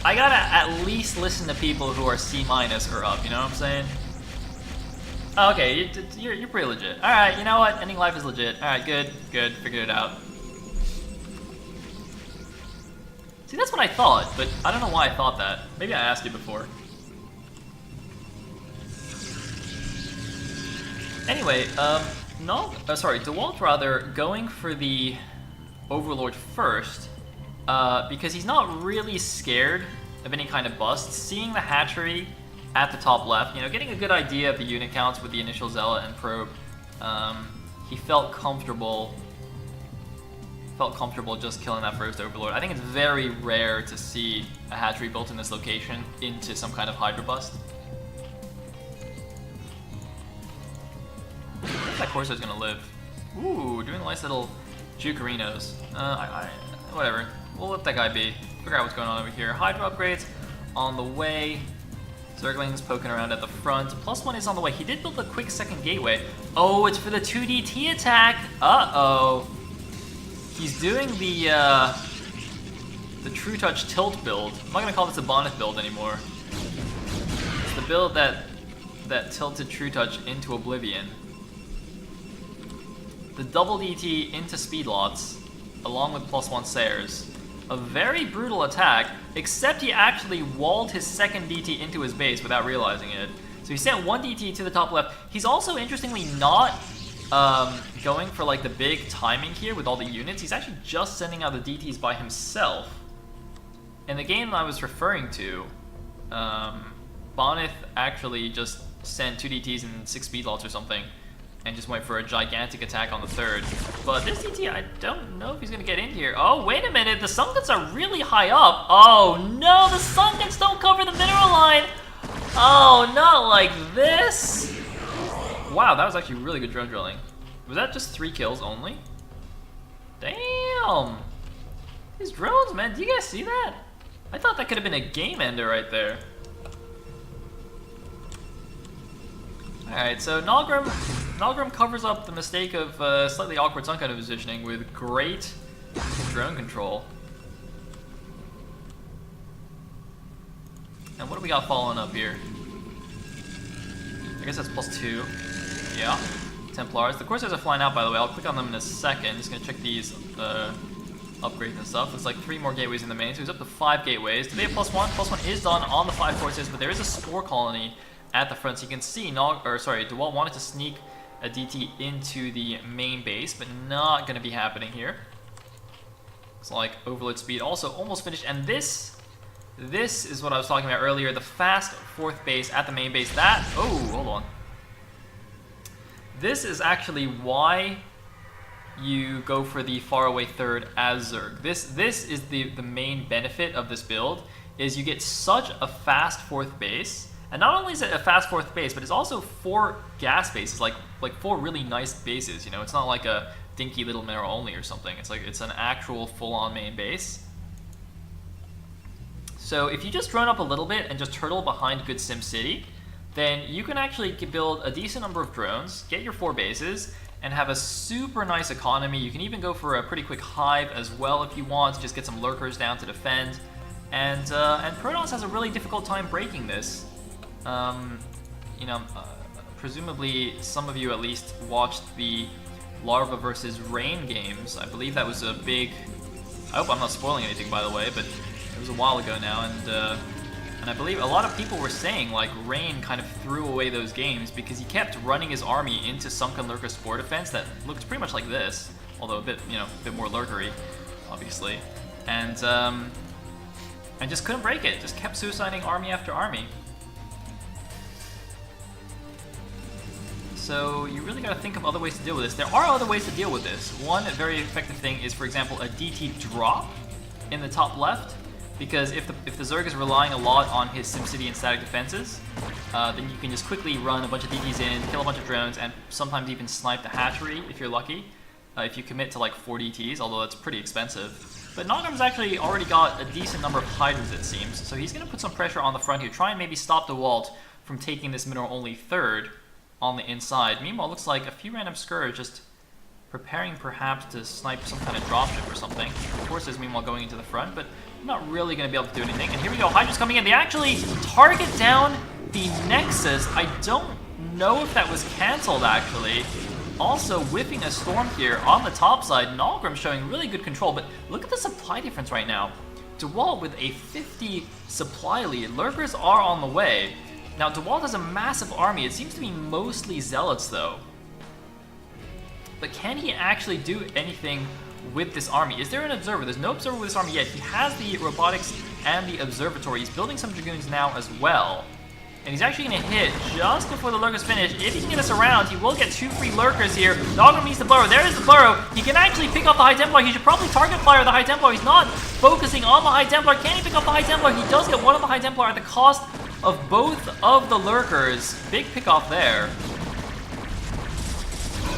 I gotta at least listen to people who are C- or up, you know what I'm saying? Oh, okay, you're pretty legit. Alright, you know what? Ending Life is legit. Alright, good, figured it out. See, that's what I thought, but I don't know why I thought that. Maybe I asked you before. Anyway, DeWalt rather going for the Overlord first, because he's not really scared of any kind of bust. Seeing the hatchery at the top left, you know, getting a good idea of the unit counts with the initial Zealot and Probe, he felt comfortable just killing that first Overlord. I think it's very rare to see a hatchery built in this location into some kind of Hydra bust. that Corsair's gonna live. Ooh, doing a nice little Jukarinos. Whatever. We'll let that guy be. Figure out what's going on over here. Hydra upgrades on the way. Zergling's poking around at the front. +1 is on the way. He did build a quick second gateway. Oh, it's for the 2DT attack. Uh-oh. He's doing the True Touch tilt build. I'm not gonna call this a Bonnet build anymore. It's the build that tilted True Touch into oblivion. The double DT into speedlots, along with +1 Sayers. A very brutal attack, except he actually walled his second DT into his base without realizing it. So he sent one DT to the top left. He's also, interestingly, not going for like the big timing here with all the units. He's actually just sending out the DTs by himself. In the game I was referring to, Bonnet actually just sent 2 DTs and 6 speedlots or something, and just went for a gigantic attack on the third. But this DT, I don't know if he's gonna get in here. Oh, wait a minute, the Sunguns are really high up. Oh no, the Sunguns don't cover the mineral line. Oh, not like this. Wow, that was actually really good drone drilling. Was that just 3 kills only? Damn. These drones, man, do you guys see that? I thought that could have been a game ender right there. Alright, so Nalgrim covers up the mistake of slightly awkward Sun kind of positioning with great drone control. And what do we got following up here? I guess that's +2. Yeah. Templars. The Corsairs are flying out, by the way. I'll click on them in a second. Just gonna check these upgrades and stuff. It's like 3 more gateways in the main, so he's up to 5 gateways. Do they have +1? +1 is done on the 5 Corsairs, but there is a Spore Colony at the front, so you can see DeWalt wanted to sneak a DT into the main base, but not going to be happening here. It's like overload speed also almost finished, and this is what I was talking about earlier, the fast 4th base at the main base. Hold on. This is actually why you go for the faraway 3rd as Zerg. This is the main benefit of this build, is you get such a fast 4th base. And not only is it a fast 4th base, but it's also 4 gas bases, like 4 really nice bases. You know, it's not like a dinky little mineral only or something. It's an actual full-on main base. So if you just drone up a little bit and just turtle behind good Sim City, then you can actually build a decent number of drones, get your 4 bases, and have a super nice economy. You can even go for a pretty quick hive as well if you want. Just get some lurkers down to defend, and Protoss has a really difficult time breaking this. You know, presumably some of you at least watched the Larva versus Rain games. I believe that was a big... I hope I'm not spoiling anything, by the way, but it was a while ago now, and I believe a lot of people were saying like Rain kind of threw away those games because he kept running his army into Sunken Lurker Spore Defense that looked pretty much like this, although a bit more lurkery, obviously, and just couldn't break it. Just kept suiciding army after army. So you really got to think of other ways to deal with this. There are other ways to deal with this. One very effective thing is, for example, a DT drop in the top left, because if the Zerg is relying a lot on his SimCity and static defenses, then you can just quickly run a bunch of DTs in, kill a bunch of drones, and sometimes even snipe the hatchery if you're lucky, if you commit to like 4 DTs, although that's pretty expensive. But Nogram's actually already got a decent number of Hydras, it seems, so he's going to put some pressure on the front here, try and maybe stop DeWalt from taking this mineral-only 3rd on the inside. Meanwhile, it looks like a few random Scourge just preparing perhaps to snipe some kind of dropship or something. Of course, is meanwhile going into the front, but not really going to be able to do anything. And here we go, Hydra's coming in. They actually target down the Nexus. I don't know if that was cancelled, actually. Also, whipping a Storm here on the top side. Nalgrim showing really good control, but look at the supply difference right now. DeWalt with a 50 supply lead. Lurkers are on the way. Now, DeWalt has a massive army. It seems to be mostly Zealots, though. But can he actually do anything with this army? Is there an Observer? There's no Observer with this army yet. He has the Robotics and the Observatory. He's building some Dragoons now as well. And he's actually going to hit just before the Lurkers finish. If he can get us around, he will get 2 free Lurkers here. Nalgrim needs the Burrow. There is the Burrow. He can actually pick off the High Templar. He should probably target fire the High Templar. He's not focusing on the High Templar. Can he pick off the High Templar? He does get one of the High Templar at the cost of both of the Lurkers. Big pick off there.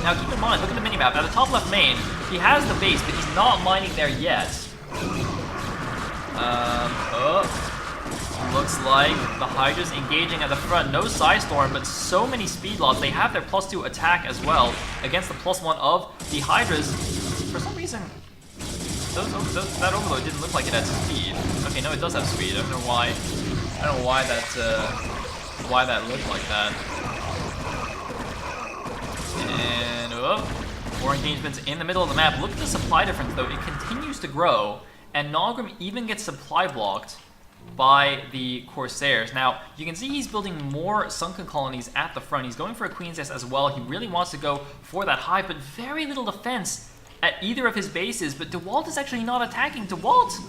Now keep in mind, look at the minimap. At the top left main, he has the base, but he's not mining there yet. Looks like the Hydra's engaging at the front. No Psystorm, but so many speed loss. They have their +2 attack as well against the +1 of the Hydras. For some reason, that Overload didn't look like it had speed. Okay, no, it does have speed. I don't know why. I don't know why that looked like that. And more engagements in the middle of the map. Look at the supply difference though. It continues to grow, and Nogrim even gets supply blocked by the Corsairs. Now, you can see he's building more sunken colonies at the front. He's going for a Queen's Nest as well. He really wants to go for that hive, but very little defense at either of his bases. But DeWalt is actually not attacking. DeWalt,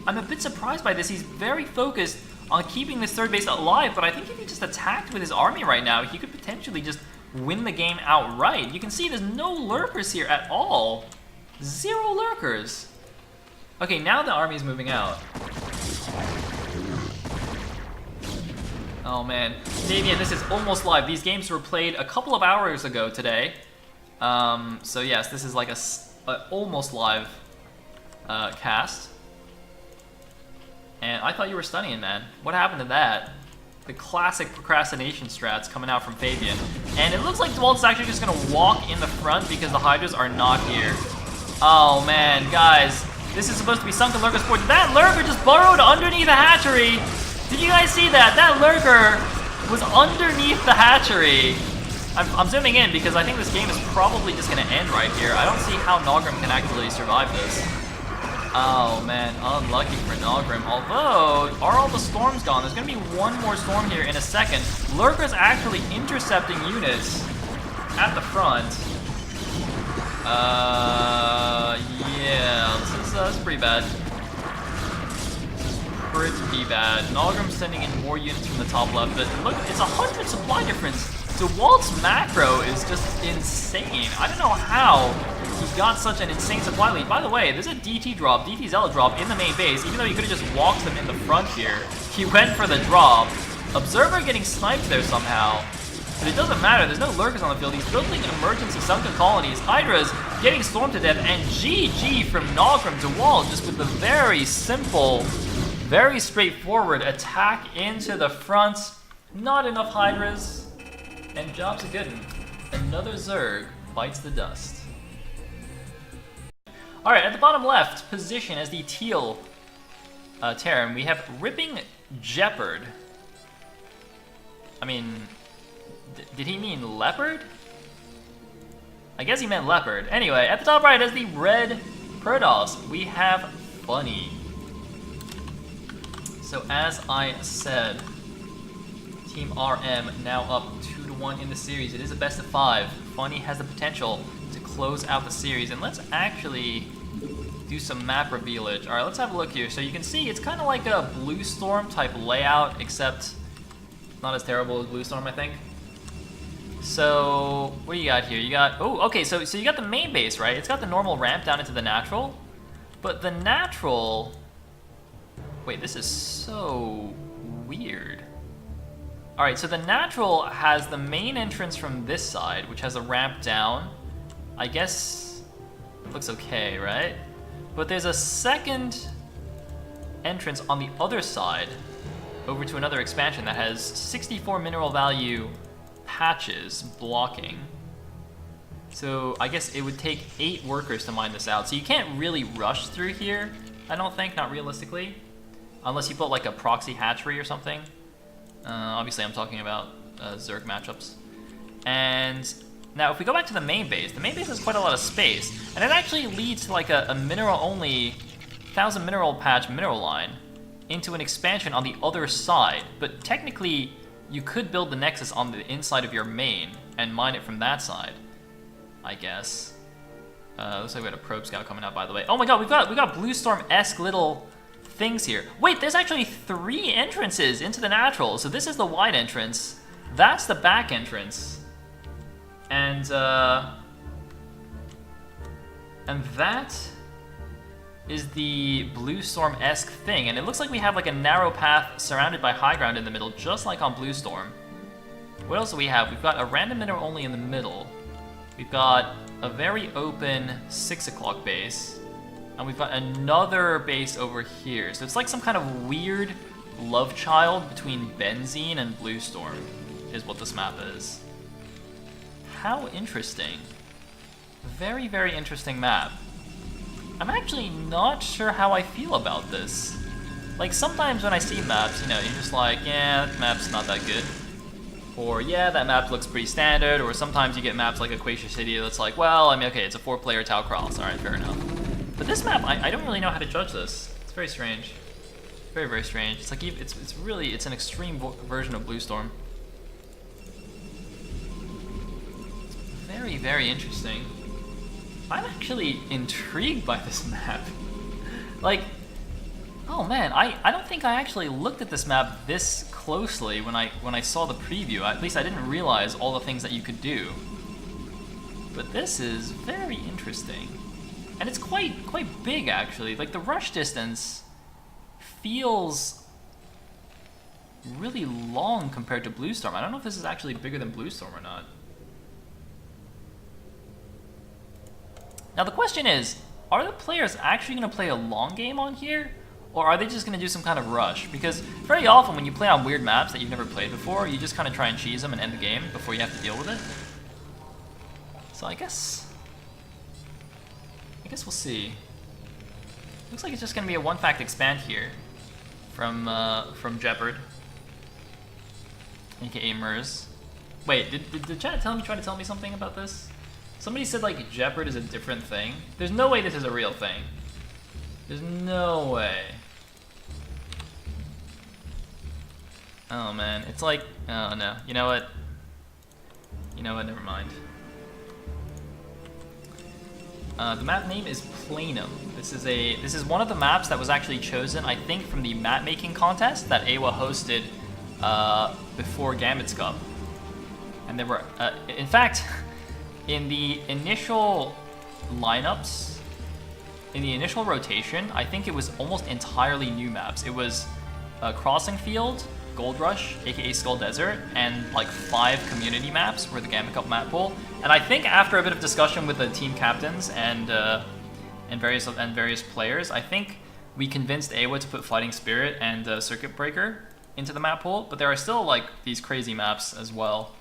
I'm a bit surprised by this. He's very focused on keeping this third base alive, but I think if he just attacked with his army right now, he could potentially just win the game outright. You can see there's no lurkers here at all. 0 lurkers. Okay, now the army's moving out. Oh man, Davian, this is almost live. These games were played a couple of hours ago today. So yes, this is like a almost live cast. And I thought you were studying, man. What happened to that? The classic procrastination strats coming out from Fabian. And it looks like DeWalt is actually just gonna walk in the front because the Hydras are not here. Oh man, guys, this is supposed to be sunken lurker sport. That lurker just burrowed underneath the hatchery. Did you guys see that? That lurker was underneath the hatchery. I'm zooming in because I think this game is probably just going to end right here. I don't see how Nogrim can actually survive this. Oh man, unlucky for Nogrim. Although, are all the storms gone? There's going to be one more storm here in a second. Lurker's actually intercepting units at the front. Yeah, this is pretty bad. Pretty bad. Nogrim's sending in more units from the top left, but look, it's 100 supply difference. DeWalt's macro is just insane. I don't know how he got such an insane supply lead. By the way, there's a DT drop, DT Zealot drop in the main base, even though he could have just walked them in the front here. He went for the drop. Observer getting sniped there somehow. But it doesn't matter, there's no lurkers on the field. He's building emergency sunken colonies. Hydra's getting stormed to death, and GG from Nogrim. DeWalt just with the very simple, very straightforward attack into the front. Not enough Hydras. And job's a good one. Another Zerg bites the dust. Alright, at the bottom left position as the teal Terran, we have Ripping Jeopard. I mean, did he mean leopard? I guess he meant leopard. Anyway, at the top right as the red Protoss, we have Funny. So as I said, Team RM now up 2-1 in the series. It is a best of 5. Funny has the potential to close out the series. And let's actually do some map revealage. Alright, let's have a look here. So you can see it's kind of like a Blue Storm type layout, except not as terrible as Blue Storm, I think. So what do you got here? You got, oh, okay, so you got the main base, right? It's got the normal ramp down into the natural, but the natural, wait, this is so weird. All right, so the natural has the main entrance from this side, which has a ramp down. I guess it looks okay, right? But there's a second entrance on the other side over to another expansion that has 64 mineral value patches blocking. So I guess it would take 8 workers to mine this out. So you can't really rush through here, I don't think, not realistically. Unless you put like a proxy hatchery or something. Obviously I'm talking about Zerg matchups. And now if we go back to the main base has quite a lot of space. And it actually leads to like a mineral only 1000 mineral patch mineral line into an expansion on the other side. But technically you could build the Nexus on the inside of your main and mine it from that side, I guess. Looks like we got a probe scout coming out, by the way. Oh my god, we got Blue Storm-esque little things here. Wait, there's actually 3 entrances into the natural. So this is the wide entrance. That's the back entrance. And that is the Blue Storm-esque thing. And it looks like we have like a narrow path surrounded by high ground in the middle, just like on Blue Storm. What else do we have? We've got a random mineral only in the middle. We've got a very open 6 o'clock base, and we've got another base over here. So it's like some kind of weird love child between Benzene and Bluestorm is what this map is. How interesting. Very, very interesting map. I'm actually not sure how I feel about this. Like, sometimes when I see maps, you know, you're just like, yeah, that map's not that good. Or, yeah, that map looks pretty standard. Or sometimes you get maps like Aquatia City that's like, well, I mean, okay, it's a 4-player Tau Cross. Alright, fair enough. But this map, I don't really know how to judge this. It's very strange. Very, very strange. It's like, it's really, it's an extreme version of Bluestorm. Very, very interesting. I'm actually intrigued by this map. Like, oh man, I don't think I actually looked at this map this closely when I saw the preview. At least I didn't realize all the things that you could do. But this is very interesting. And it's quite big actually. Like the rush distance feels really long compared to Bluestorm. I don't know if this is actually bigger than Bluestorm or not. Now the question is, are the players actually going to play a long game on here? Or are they just going to do some kind of rush? Because very often when you play on weird maps that you've never played before, you just kind of try and cheese them and end the game before you have to deal with it. So I guess we'll see. Looks like it's just going to be a 1-fact expand here from Jeopard, aka Mers. Wait, did the chat try to tell me something about this? Somebody said like Jeopard is a different thing. There's no way this is a real thing. There's no way. Oh man, it's like, oh no. You know what? Never mind. The map name is Planum. This is one of the maps that was actually chosen, I think, from the map making contest that AWA hosted before Gambit Cup. And there were, in fact, in the initial lineups, in the initial rotation, I think it was almost entirely new maps. It was Crossing Field, Gold Rush, aka Skull Desert, and like 5 community maps were the Gambit Cup map pool. And I think after a bit of discussion with the team captains and various players, I think we convinced AWA to put Fighting Spirit and Circuit Breaker into the map pool. But there are still like these crazy maps as well.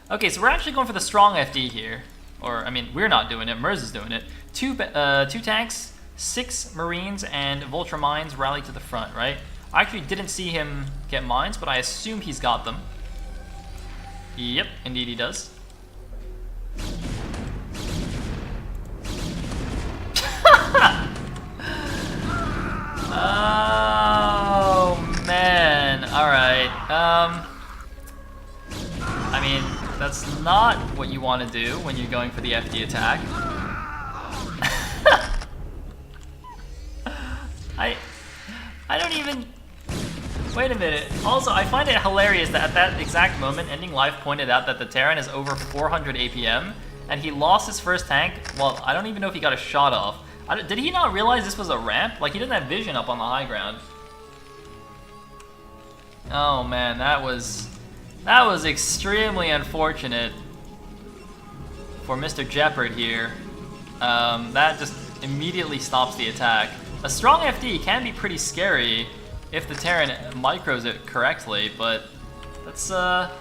Okay, so we're actually going for the strong FD here. Or, I mean, we're not doing it, Mers is doing it. Two tanks, 6 Marines, and Vulture Mines rally to the front, right? I actually didn't see him get mines, but I assume he's got them. Yep, indeed he does. Oh, man. Alright, I mean, that's not what you want to do when you're going for the FD attack. I don't even... Wait a minute. Also, I find it hilarious that at that exact moment, Ending Life pointed out that the Terran is over 400 APM, and he lost his first tank. Well, I don't even know if he got a shot off. Did he not realize this was a ramp? Like, he didn't have vision up on the high ground. Oh man, that was extremely unfortunate for Mr. Jeopard here. That just immediately stops the attack. A strong FD can be pretty scary if the Terran micros it correctly, but that's not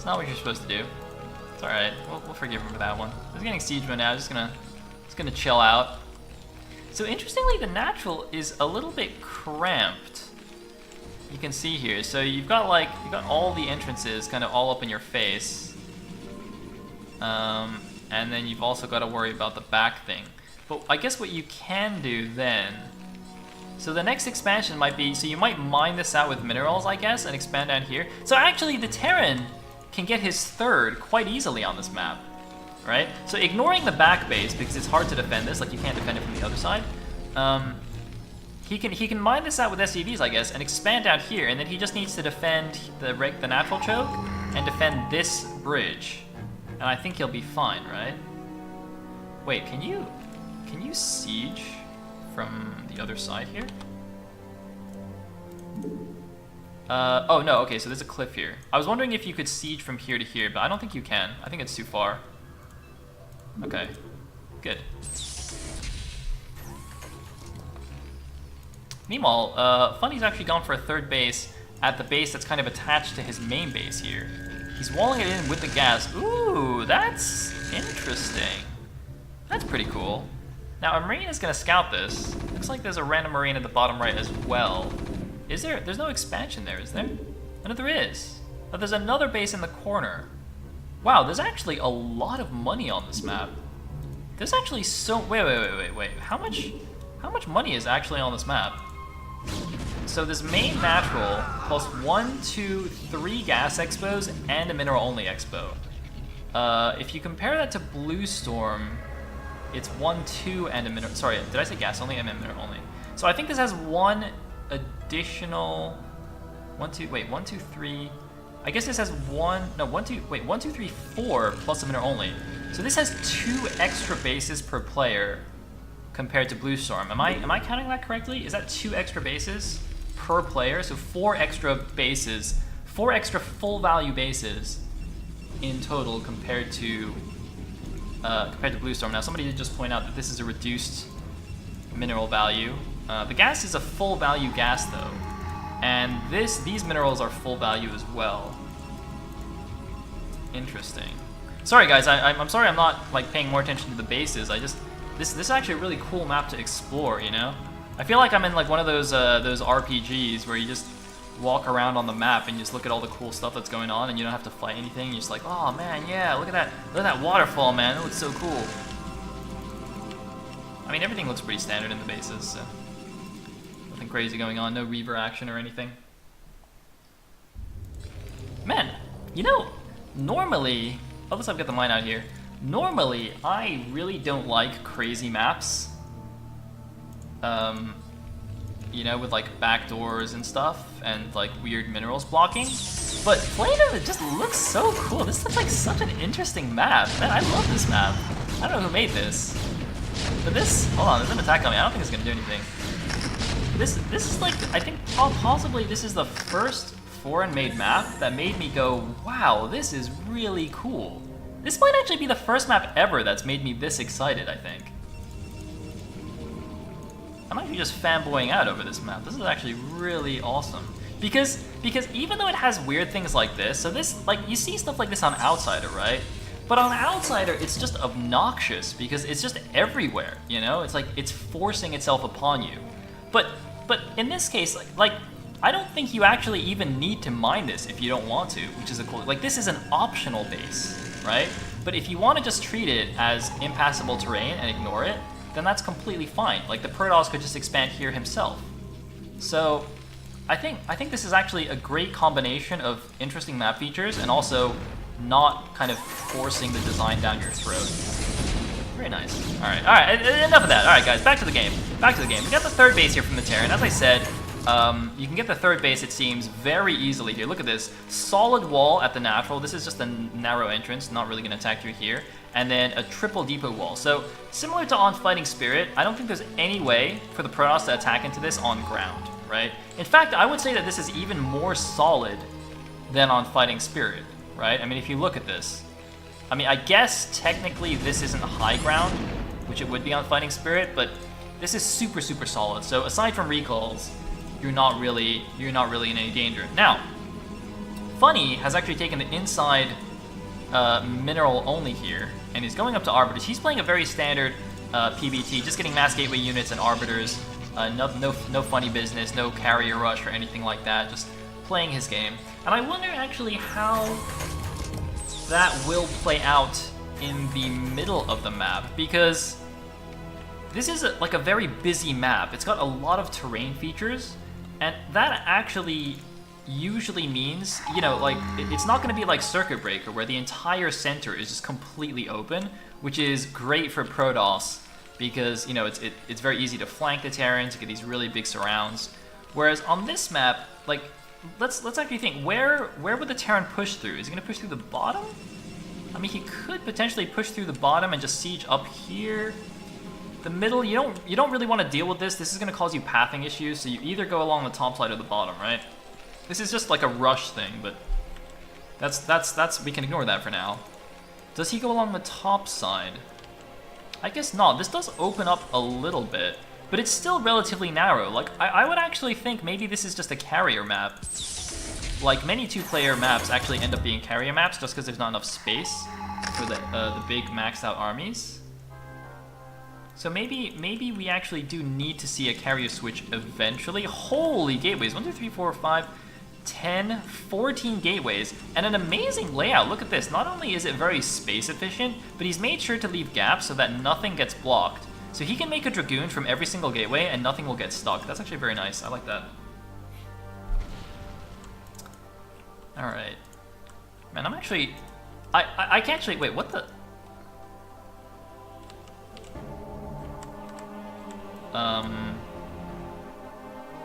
what you're supposed to do. It's alright, we'll forgive him for that one. He's getting siege mode now, just gonna chill out. So interestingly, the natural is a little bit cramped. You can see here, so you've got all the entrances kind of all up in your face, and then you've also got to worry about the back thing. But I guess what you can do then, so the next expansion might be, so you might mine this out with minerals, I guess, and expand down here. So actually, the Terran can get his 3rd quite easily on this map, right? So ignoring the back base because it's hard to defend this, like you can't defend it from the other side. He can mine this out with SCVs, I guess, and expand out here, and then he just needs to defend the natural choke and defend this bridge, and I think he'll be fine, right? Wait, can you siege from the other side here? Oh no, okay, so there's a cliff here. I was wondering if you could siege from here to here, but I don't think you can. I think it's too far. Okay, good. Meanwhile, Funny's actually gone for a third base at the base that's kind of attached to his main base here. He's walling it in with the gas. Ooh, that's interesting. That's pretty cool. Now, a Marine is going to scout this. Looks like there's a random Marine at the bottom right as well. Is there? There's no expansion there, is there? Oh, no, there is. But there's another base in the corner. Wow, there's actually a lot of money on this map. There's actually so... Wait. How much money is actually on this map? So this main natural plus 1, 2, 3 gas expos and a mineral only expo. If you compare that to Blue Storm, it's 1, 2 and a mineral. Sorry, did I say gas only? I meant mineral only. So I think this has one additional 1, 2. Wait, 1, 2, 3. I guess this has 1, 2. Wait, 1, 2, 3, 4 plus a mineral only. So this has 2 extra bases per player compared to Blue Storm. Am I counting that correctly? Is that 2 extra bases per player? So 4 extra bases, 4 extra full value bases in total compared to Blue Storm. Now somebody did just point out that this is a reduced mineral value. The gas is a full value gas though, and these minerals are full value as well. Interesting. Sorry guys, I'm sorry I'm not like paying more attention to the bases. This is actually a really cool map to explore, you know? I feel like I'm in like one of those RPGs where you just walk around on the map and you just look at all the cool stuff that's going on and you don't have to fight anything. You're just like, oh man, yeah, look at that waterfall, man. That looks so cool. I mean, everything looks pretty standard in the bases, so nothing crazy going on. No Reaver action or anything. Man, you know, normally, let's get the mine out here. Normally, I really don't like crazy maps. You know, with like backdoors and stuff and like weird minerals blocking. But playing it just looks so cool. This looks like such an interesting map. Man, I love this map. I don't know who made this. But this, hold on, there's an attack on me. I don't think it's gonna do anything. This is like, I think possibly this is the first foreign made map that made me go, wow, this is really cool. This might actually be the first map ever that's made me this excited, I think. I'm actually just fanboying out over this map. This is actually really awesome. Because even though it has weird things like this, so this, like, you see stuff like this on Outsider, right? But on Outsider, it's just obnoxious because it's just everywhere, you know? It's like, it's forcing itself upon you. But in this case, like I don't think you actually even need to mine this if you don't want to, which is a cool, like, this is an optional base, right? But if you want to just treat it as impassable terrain and ignore it, then that's completely fine. Like, the Protoss could just expand here himself. So I think this is actually a great combination of interesting map features and also not kind of forcing the design down your throat. Very nice. All right, enough of that. All right, guys, back to the game. We got the third base here from the Terran. As I said, you can get the third base, it seems, very easily here. Look at this. Solid wall at the natural. This is just a narrow entrance, not really going to attack through here. And then a triple depot wall. So, similar to on Fighting Spirit, I don't think there's any way for the Protoss to attack into this on ground, right? In fact, I would say that this is even more solid than on Fighting Spirit, right? I mean, if you look at this. I mean, I guess technically this isn't high ground, which it would be on Fighting Spirit, but this is super, super solid. So, aside from recalls, you're not really in any danger. Now, Funny has actually taken the inside mineral only here, and he's going up to Arbiters. He's playing a very standard PBT, just getting Mass Gateway units and Arbiters. No funny business, no carrier rush or anything like that, just playing his game. And I wonder actually how that will play out in the middle of the map, because this is like a very busy map. It's got a lot of terrain features, and that actually usually means, you know, like, it's not going to be like Circuit Breaker where the entire center is just completely open, which is great for Protoss because, you know, it's very easy to flank the Terran to get these really big surrounds. Whereas on this map, like, let's actually think, where would the Terran push through? Is he going to push through the bottom? I mean, he could potentially push through the bottom and just siege up here. The middle, you don't really want to deal with this. This is going to cause you pathing issues, so you either go along the top side or the bottom, right? This is just like a rush thing, but that's we can ignore that for now. Does he go along the top side? I guess not. This does open up a little bit, but it's still relatively narrow. Like, I would actually think maybe this is just a carrier map. Like, many two-player maps actually end up being carrier maps just because there's not enough space for the big maxed out armies. So maybe we actually do need to see a carrier switch eventually. Holy gateways, 1, 2, 3, 4, 5, 10, 14 gateways, and an amazing layout. Look at this. Not only is it very space efficient, but he's made sure to leave gaps so that nothing gets blocked. So he can make a Dragoon from every single gateway and nothing will get stuck. That's actually very nice. I like that. Alright. Man, I'm actually... I can't actually... Wait, what the...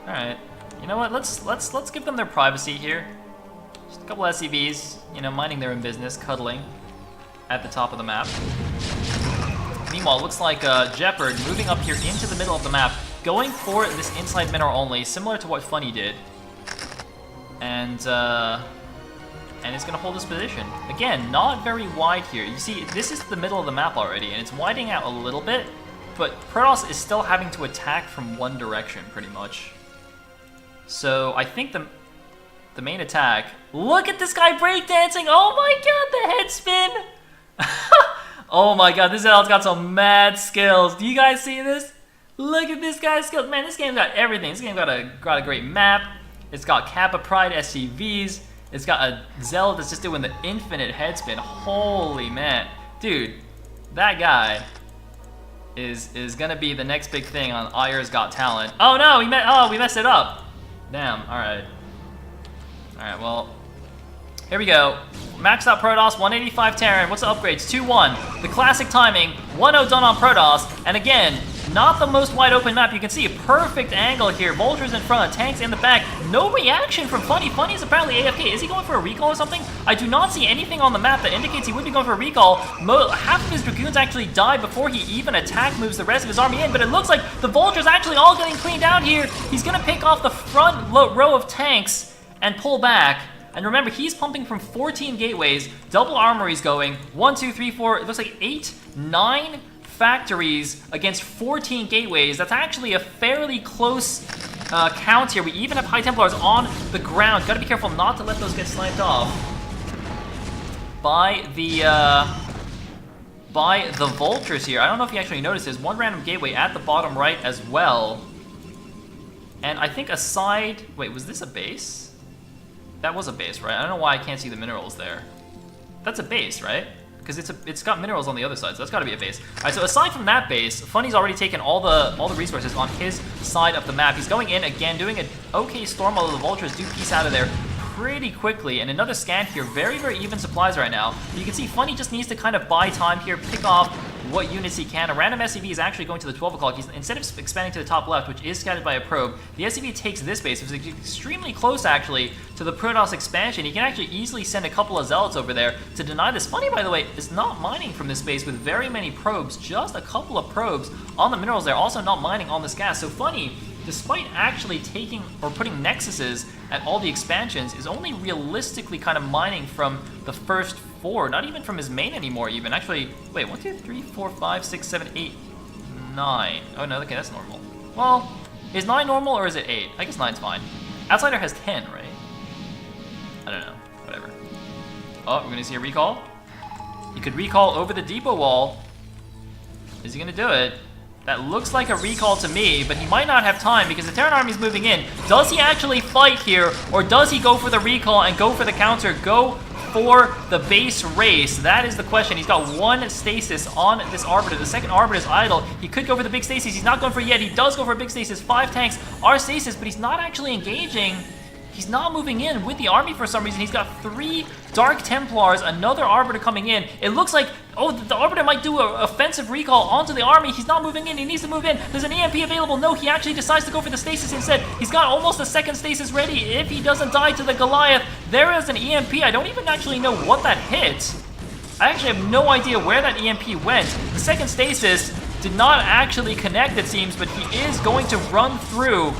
Alright. You know what? Let's give them their privacy here. Just a couple SCVs, you know, minding their own business, cuddling at the top of the map. Meanwhile, it looks like Jeopard moving up here into the middle of the map, going for this inside mineral only, similar to what Funny did. And it's gonna hold this position. Again, not very wide here. You see, this is the middle of the map already, and it's widening out a little bit, but Protoss is still having to attack from one direction, pretty much. So I think the main attack... Look at this guy breakdancing! Oh my god, the head spin! Oh my god, this Zell's got some mad skills. Do you guys see this? Look at this guy's skills. Man, this game's got everything. This game got a great map. It's got Kappa Pride SCVs. It's got a Zell that's just doing the infinite head spin. Holy man. Dude, that guy is gonna be the next big thing on Ayer's Got Talent. Oh no, we messed it up. Damn, alright. Alright, well, here we go. Maxed out Protoss, 185 Terran. What's the upgrades? 2-1. The classic timing, 1-0 done on Protoss. And again, not the most wide open map. You can see a perfect angle here. Vultures in front, tanks in the back. No reaction from Funny. Funny is apparently AFK. Is he going for a recall or something? I do not see anything on the map that indicates he would be going for a recall. Half of his Dragoons actually die before he even attack moves the rest of his army in, but it looks like the Vulture's actually all getting cleaned out here. He's gonna pick off the front row of tanks and pull back. And remember, he's pumping from 14 gateways, double armories going, 1, 2, 3, 4, it looks like 8, 9 factories against 14 gateways. That's actually a fairly close count here. We even have High Templars on the ground. Gotta be careful not to let those get sniped off by the Vultures here. I don't know if you actually noticed, there's one random gateway at the bottom right as well. And I think a side, wait, was this a base? That was a base, right? I don't know why I can't see the minerals there. That's a base, right? Because it's got minerals on the other side, so that's got to be a base. All right, so aside from that base, Funny's already taken all the resources on his side of the map. He's going in again, doing an okay storm, although the Vultures do piece out of there pretty quickly. And another scan here, very, very even supplies right now. You can see Funny just needs to kind of buy time here, pick off what units he can. A random SCV is actually going to the 12 o'clock. He's, instead of expanding to the top left, which is scattered by a probe, the SCV takes this base, which is extremely close actually to the Protoss expansion. He can actually easily send a couple of Zealots over there to deny this. Funny, by the way, is not mining from this base with very many probes, just a couple of probes on the minerals there, also not mining on this gas. So Funny, despite actually taking or putting nexuses at all the expansions, is only realistically kind of mining from the first 4, not even from his main anymore even. Actually, wait, 1, 2, 3, 4, 5, 6, 7, 8, 9. Oh no, okay, that's normal. Well, is 9 normal or is it 8? I guess 9's fine. Outsider has 10, right? I don't know, whatever. Oh, we're gonna see a recall. He could recall over the depot wall. Is he gonna do it? That looks like a recall to me, but he might not have time because the Terran army's moving in. Does he actually fight here, or does he go for the recall and go for the counter, go for the base race? That is the question. He's got one stasis on this Arbiter. The second Arbiter is idle. He could go for the big stasis. He's not going for it yet. He does go for a big stasis. 5 tanks are stasis, but he's not actually engaging. He's not moving in with the army for some reason. He's got 3 Dark Templars, another Arbiter coming in. It looks like, oh, the Arbiter might do an offensive recall onto the army. He's not moving in. He needs to move in. There's an EMP available. No, he actually decides to go for the stasis instead. He's got almost a second stasis ready if he doesn't die to the Goliath. There is an EMP. I don't even actually know what that hit. I actually have no idea where that EMP went. The second stasis did not actually connect, it seems, but he is going to run through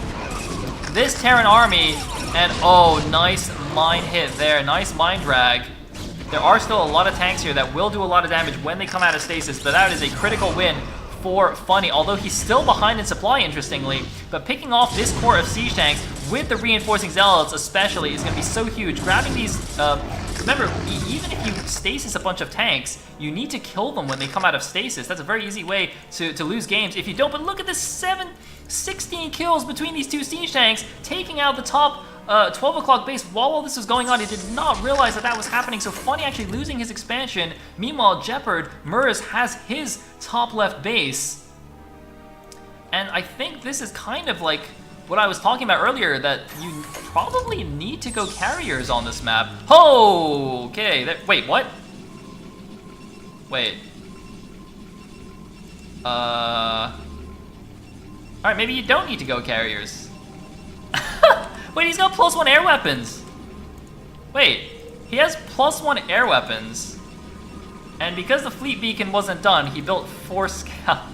this Terran army, and oh, nice mine hit there. Nice mine drag. There are still a lot of tanks here that will do a lot of damage when they come out of stasis, but that is a critical win for Funny, although he's still behind in supply, interestingly. But picking off this core of siege tanks with the reinforcing zealots especially is going to be so huge. Grabbing these, remember, even if you stasis a bunch of tanks, you need to kill them when they come out of stasis. That's a very easy way to lose games if you don't. But look at this 16 kills between these two siege tanks, taking out the top 12 o'clock base. While all this was going on, he did not realize that that was happening. So Funny actually losing his expansion. Meanwhile, Jeopard, Murs has his top left base. And I think this is kind of like what I was talking about earlier, that you probably need to go carriers on this map. Oh, okay. Wait, what? Wait. Alright, maybe you don't need to go carriers. Wait, he's got +1 air weapons. Wait, he has +1 air weapons. And because the fleet beacon wasn't done, he built 4 scouts.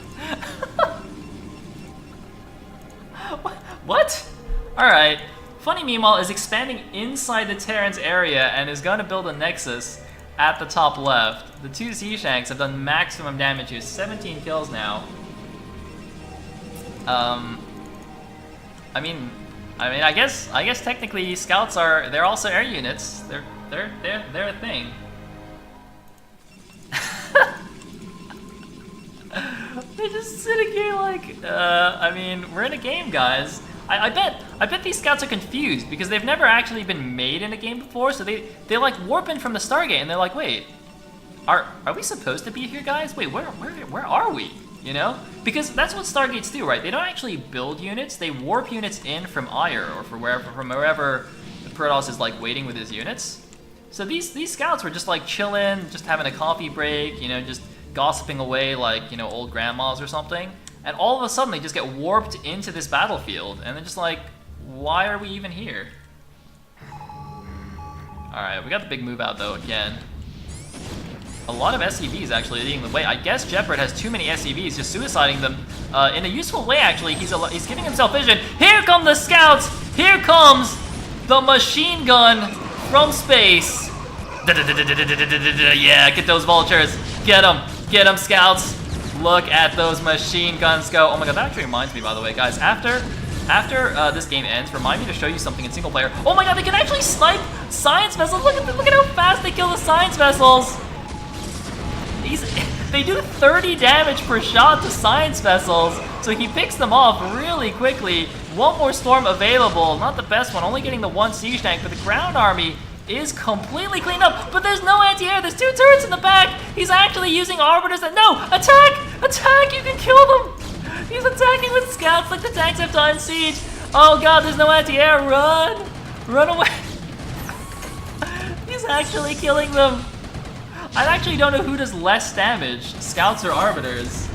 What? Alright. Funny, meanwhile, is expanding inside the Terran's area and is going to build a Nexus at the top left. The two siege tanks have done maximum damage here. 17 kills now. I guess technically scouts they're also air units. They're a thing. They're just sitting here like, we're in a game, guys. I bet these scouts are confused because they've never actually been made in a game before, so they like warp in from the Stargate and they're like, wait, are we supposed to be here, guys? Wait, where are we? You know? Because that's what Stargates do, right? They don't actually build units, they warp units in from Ire or from wherever Protoss is like waiting with his units. So these scouts were just like chilling, just having a coffee break, you know, just gossiping away like, you know, old grandmas or something. And all of a sudden they just get warped into this battlefield and they're just like, why are we even here? Alright, we got the big move out though again. A lot of SCVs actually leading the way. I guess Jeopard has too many SCVs, just suiciding them in a useful way actually. He's giving himself vision. Here come the scouts! Here comes the machine gun from space. Yeah, get those vultures. Get them scouts. Look at those machine guns go. Oh my god, that actually reminds me, by the way, guys. After this game ends, remind me to show you something in single player. Oh my god, they can actually snipe science vessels. Look at how fast they kill the science vessels. They do 30 damage per shot to science vessels, so he picks them off really quickly. One more storm available, not the best one, only getting the one siege tank, but the ground army is completely cleaned up, but there's no anti-air, there's 2 turrets in the back. He's actually using arbiters that, no, attack, you can kill them. He's attacking with scouts like the tanks have done in siege. Oh god, there's no anti-air, run away. He's actually killing them. I actually don't know who does less damage, scouts or arbiters.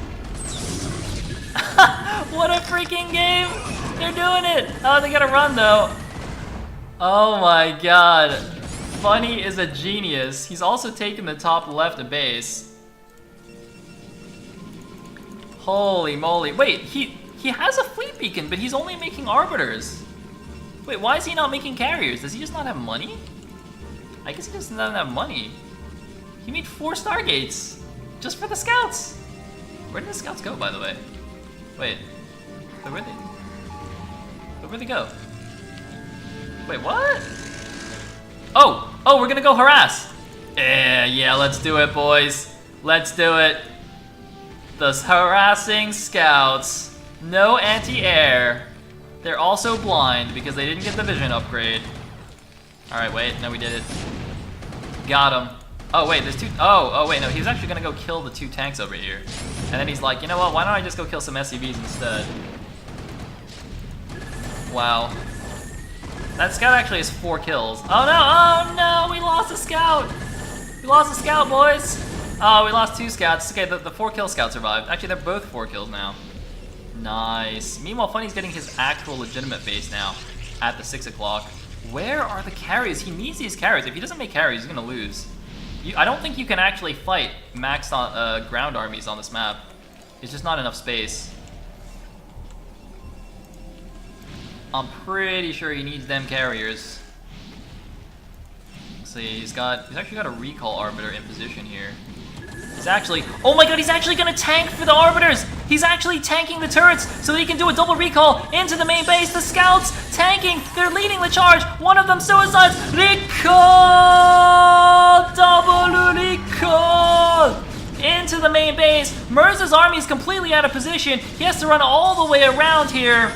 What a freaking game! They're doing it! Oh, they gotta run though. Oh my god. Funny is a genius. He's also taken the top left of base. Holy moly. Wait, he has a fleet beacon, but he's only making arbiters. Wait, why is he not making carriers? Does he just not have money? I guess he doesn't have money. He made 4 Stargates just for the scouts. Where did the scouts go, by the way? Wait, where'd they go? Wait, what? Oh, we're gonna go harass. Yeah, let's do it, boys. Let's do it. The harassing scouts. No anti-air. They're also blind because they didn't get the vision upgrade. All right, wait, no, we did it. Got him. Oh wait, there's 2. Oh wait, no, he was actually gonna go kill the 2 tanks over here. And then he's like, you know what, why don't I just go kill some SCVs instead? Wow. That scout actually has 4 kills. Oh no, we lost a scout! We lost a scout, boys! Oh, we lost 2 scouts. Okay, the 4 kill scout survived. Actually, they're both 4 kills now. Nice. Meanwhile, Funny's getting his actual legitimate base now at the 6 o'clock. Where are the carries? He needs these carries. If he doesn't make carries, he's gonna lose. I don't think you can actually fight maxed on, ground armies on this map. It's just not enough space. I'm pretty sure he needs them carriers. Let's see, he's actually got a recall Arbiter in position here. He's actually, oh my god, he's actually gonna tank for the Arbiters! He's actually tanking the turrets so that he can do a double recall into the main base. The scouts tanking, they're leading the charge. One of them suicides. Recall! Double recall! Into the main base. Mirza's army is completely out of position. He has to run all the way around here.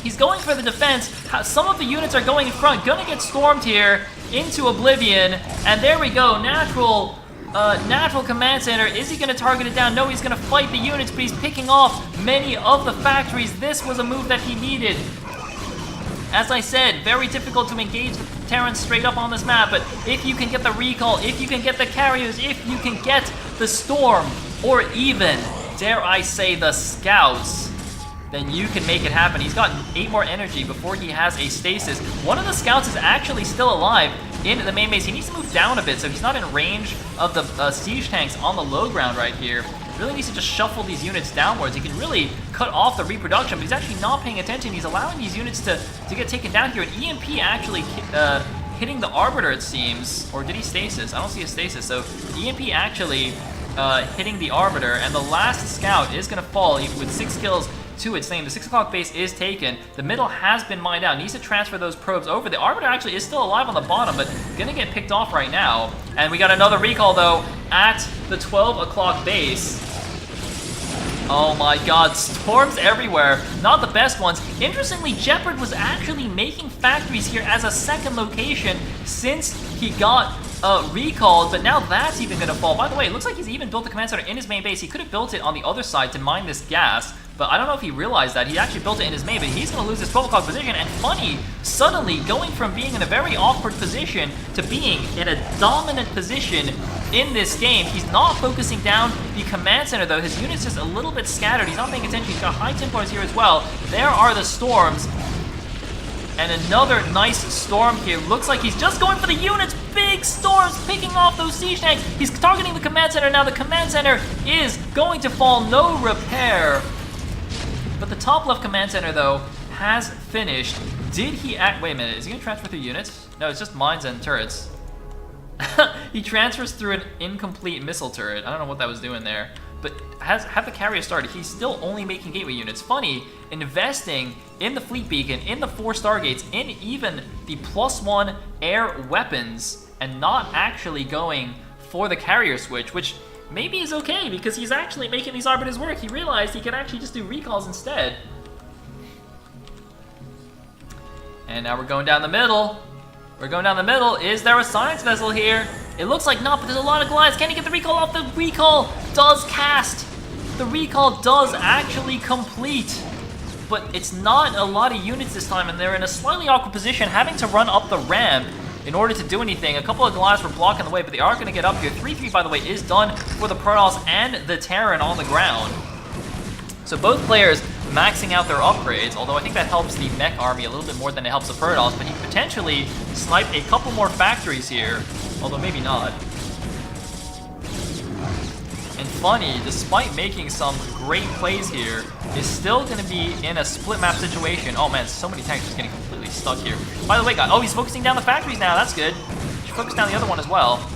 He's going for the defense. Some of the units are going in front, gonna get stormed here into oblivion. And there we go, natural command center. Is he gonna target it down? No, he's gonna fight the units, but he's picking off many of the factories. This was a move that he needed. As I said, very difficult to engage the Terrans straight up on this map, but if you can get the recall, if you can get the carriers, if you can get the storm, or even, dare I say, the scouts, then you can make it happen. He's got 8 more energy before he has a stasis. One of the scouts is actually still alive in the main base. He needs to move down a bit, so he's not in range of the siege tanks on the low ground right here. Really needs to just shuffle these units downwards. He can really cut off the reproduction, but he's actually not paying attention. He's allowing these units to get taken down here. An EMP actually hitting the Arbiter, it seems. Or did he stasis? I don't see a stasis. So the EMP actually hitting the Arbiter, and the last scout is going to fall with 6 kills to its name. The 6 o'clock base is taken. The middle has been mined out. Needs to transfer those probes over. The Arbiter actually is still alive on the bottom, but gonna get picked off right now. And we got another recall, though, at the 12 o'clock base. Oh my god, storms everywhere. Not the best ones. Interestingly, Jeopard was actually making factories here as a second location since he got recalled, but now that's even gonna fall. By the way, it looks like he's even built the command center in his main base. He could have built it on the other side to mine this gas, but I don't know if he realized that. He actually built it in his main, but he's gonna lose his 12 o'clock position. And funny, suddenly going from being in a very awkward position to being in a dominant position in this game. He's not focusing down the command center, though. His unit's just a little bit scattered. He's not paying attention. He's got high Templars here as well. There are the storms. And another nice storm here. Looks like he's just going for the units. Big storms picking off those siege tanks. He's targeting the command center. Now the command center is going to fall. No repair. But the top left command center, though, has finished. Did he act... Wait a minute. Is he going to transfer through units? No, it's just mines and turrets. He transfers through an incomplete missile turret. I don't know what that was doing there. But have the carrier started. He's still only making gateway units. Funny, investing in the fleet beacon, in the 4 stargates, in even the +1 air weapons, and not actually going for the carrier switch, which maybe is okay because he's actually making these arbiters work. He realized he could actually just do recalls instead. And now we're going down the middle. We're going down the middle. Is there a science vessel here? It looks like not, but there's a lot of glides. Can he get the recall off? The recall does cast. The recall does actually complete. But it's not a lot of units this time, and they're in a slightly awkward position, having to run up the ramp in order to do anything. A couple of glides were blocking the way, but they are going to get up here. 3-3, by the way, is done for the Protoss and the Terran on the ground. So both players maxing out their upgrades, although I think that helps the mech army a little bit more than it helps the Protoss, but he could potentially snipe a couple more factories here, although maybe not. And funny, despite making some great plays here, is still going to be in a split map situation. Oh man, so many tanks just getting completely stuck here. By the way, guys, oh, he's focusing down the factories now. That's good. Should focus down the other one as well.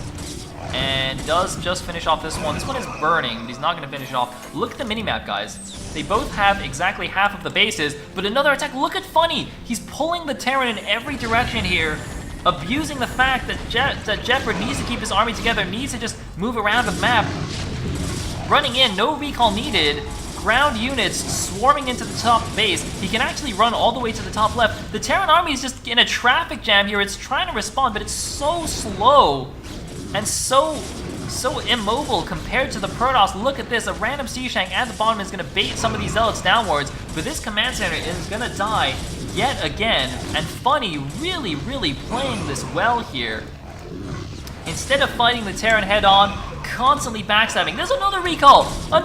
And does just finish off this one. This one is burning, but he's not going to finish off. Look at the minimap, guys. They both have exactly half of the bases, but another attack. Look at Funny. He's pulling the Terran in every direction here, abusing the fact that Jeopard needs to keep his army together, needs to just move around the map. Running in, no recall needed. Ground units swarming into the top base. He can actually run all the way to the top left. The Terran army is just in a traffic jam here. It's trying to respond, but it's so slow and so immobile compared to the Protoss. Look at this, a random siege tank at the bottom is going to bait some of these zealots downwards, but this command center is going to die yet again. And Funny really playing this well here. Instead of fighting the Terran head-on, constantly backstabbing. There's another recall at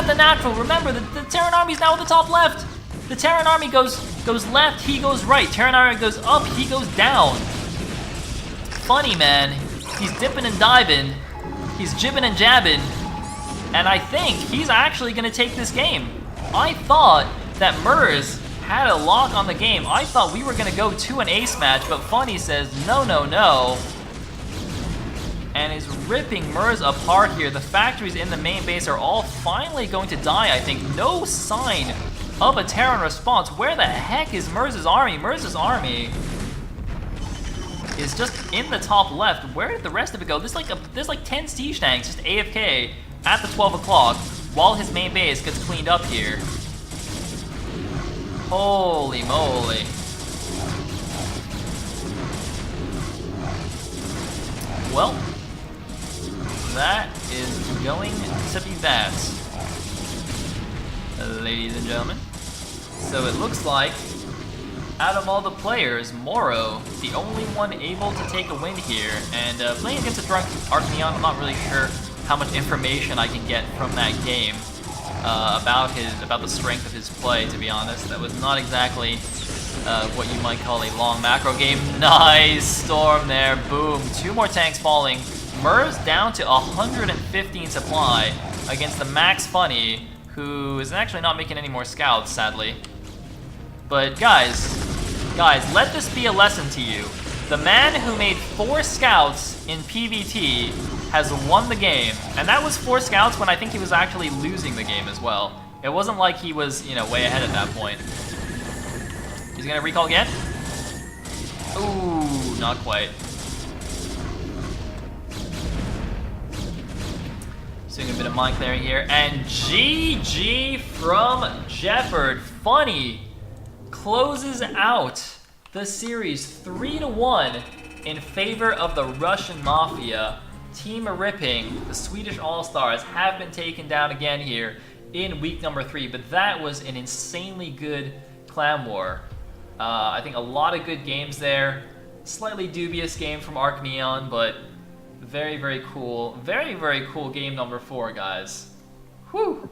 the natural. Remember, the Terran army's now at the top left. The Terran army goes left, he goes right. Terran army goes up, he goes down. Funny, man. He's dipping and diving. He's jibbing and jabbing. And I think he's actually going to take this game. I thought that Murs had a lock on the game. I thought we were going to go to an ace match, but Funny says no, no, no. And is ripping Murs apart here. The factories in the main base are all finally going to die, I think. No sign of a Terran response. Where the heck is Murs' army? Murs' army is just in the top left. Where did the rest of it go? There's like 10 siege tanks just AFK at the 12 o'clock while his main base gets cleaned up here. Holy moly. Well, that is going to be that, ladies and gentlemen. So it looks like, out of all the players, Moro, the only one able to take a win here. And playing against a drunk Archneon, I'm not really sure how much information I can get from that game about the strength of his play, to be honest. That was not exactly what you might call a long macro game. Nice storm there, boom. 2 more tanks falling. Murs down to 115 supply against the Max Funny, who is actually not making any more scouts, sadly. But guys, let this be a lesson to you. The man who made 4 scouts in PvT has won the game. And that was 4 scouts when I think he was actually losing the game as well. It wasn't like he was, you know, way ahead at that point. He's gonna recall again? Ooh, not quite. Doing a bit of mind clearing here. And GG from Jefford. Funny closes out the series 3-1 in favor of the Russian Mafia. Team Ripping, the Swedish All-Stars, have been taken down again here in week number 3, but that was an insanely good clan war. I think a lot of good games there. Slightly dubious game from Archneon, but very, very cool. Very, very cool game number 4, guys. Whew.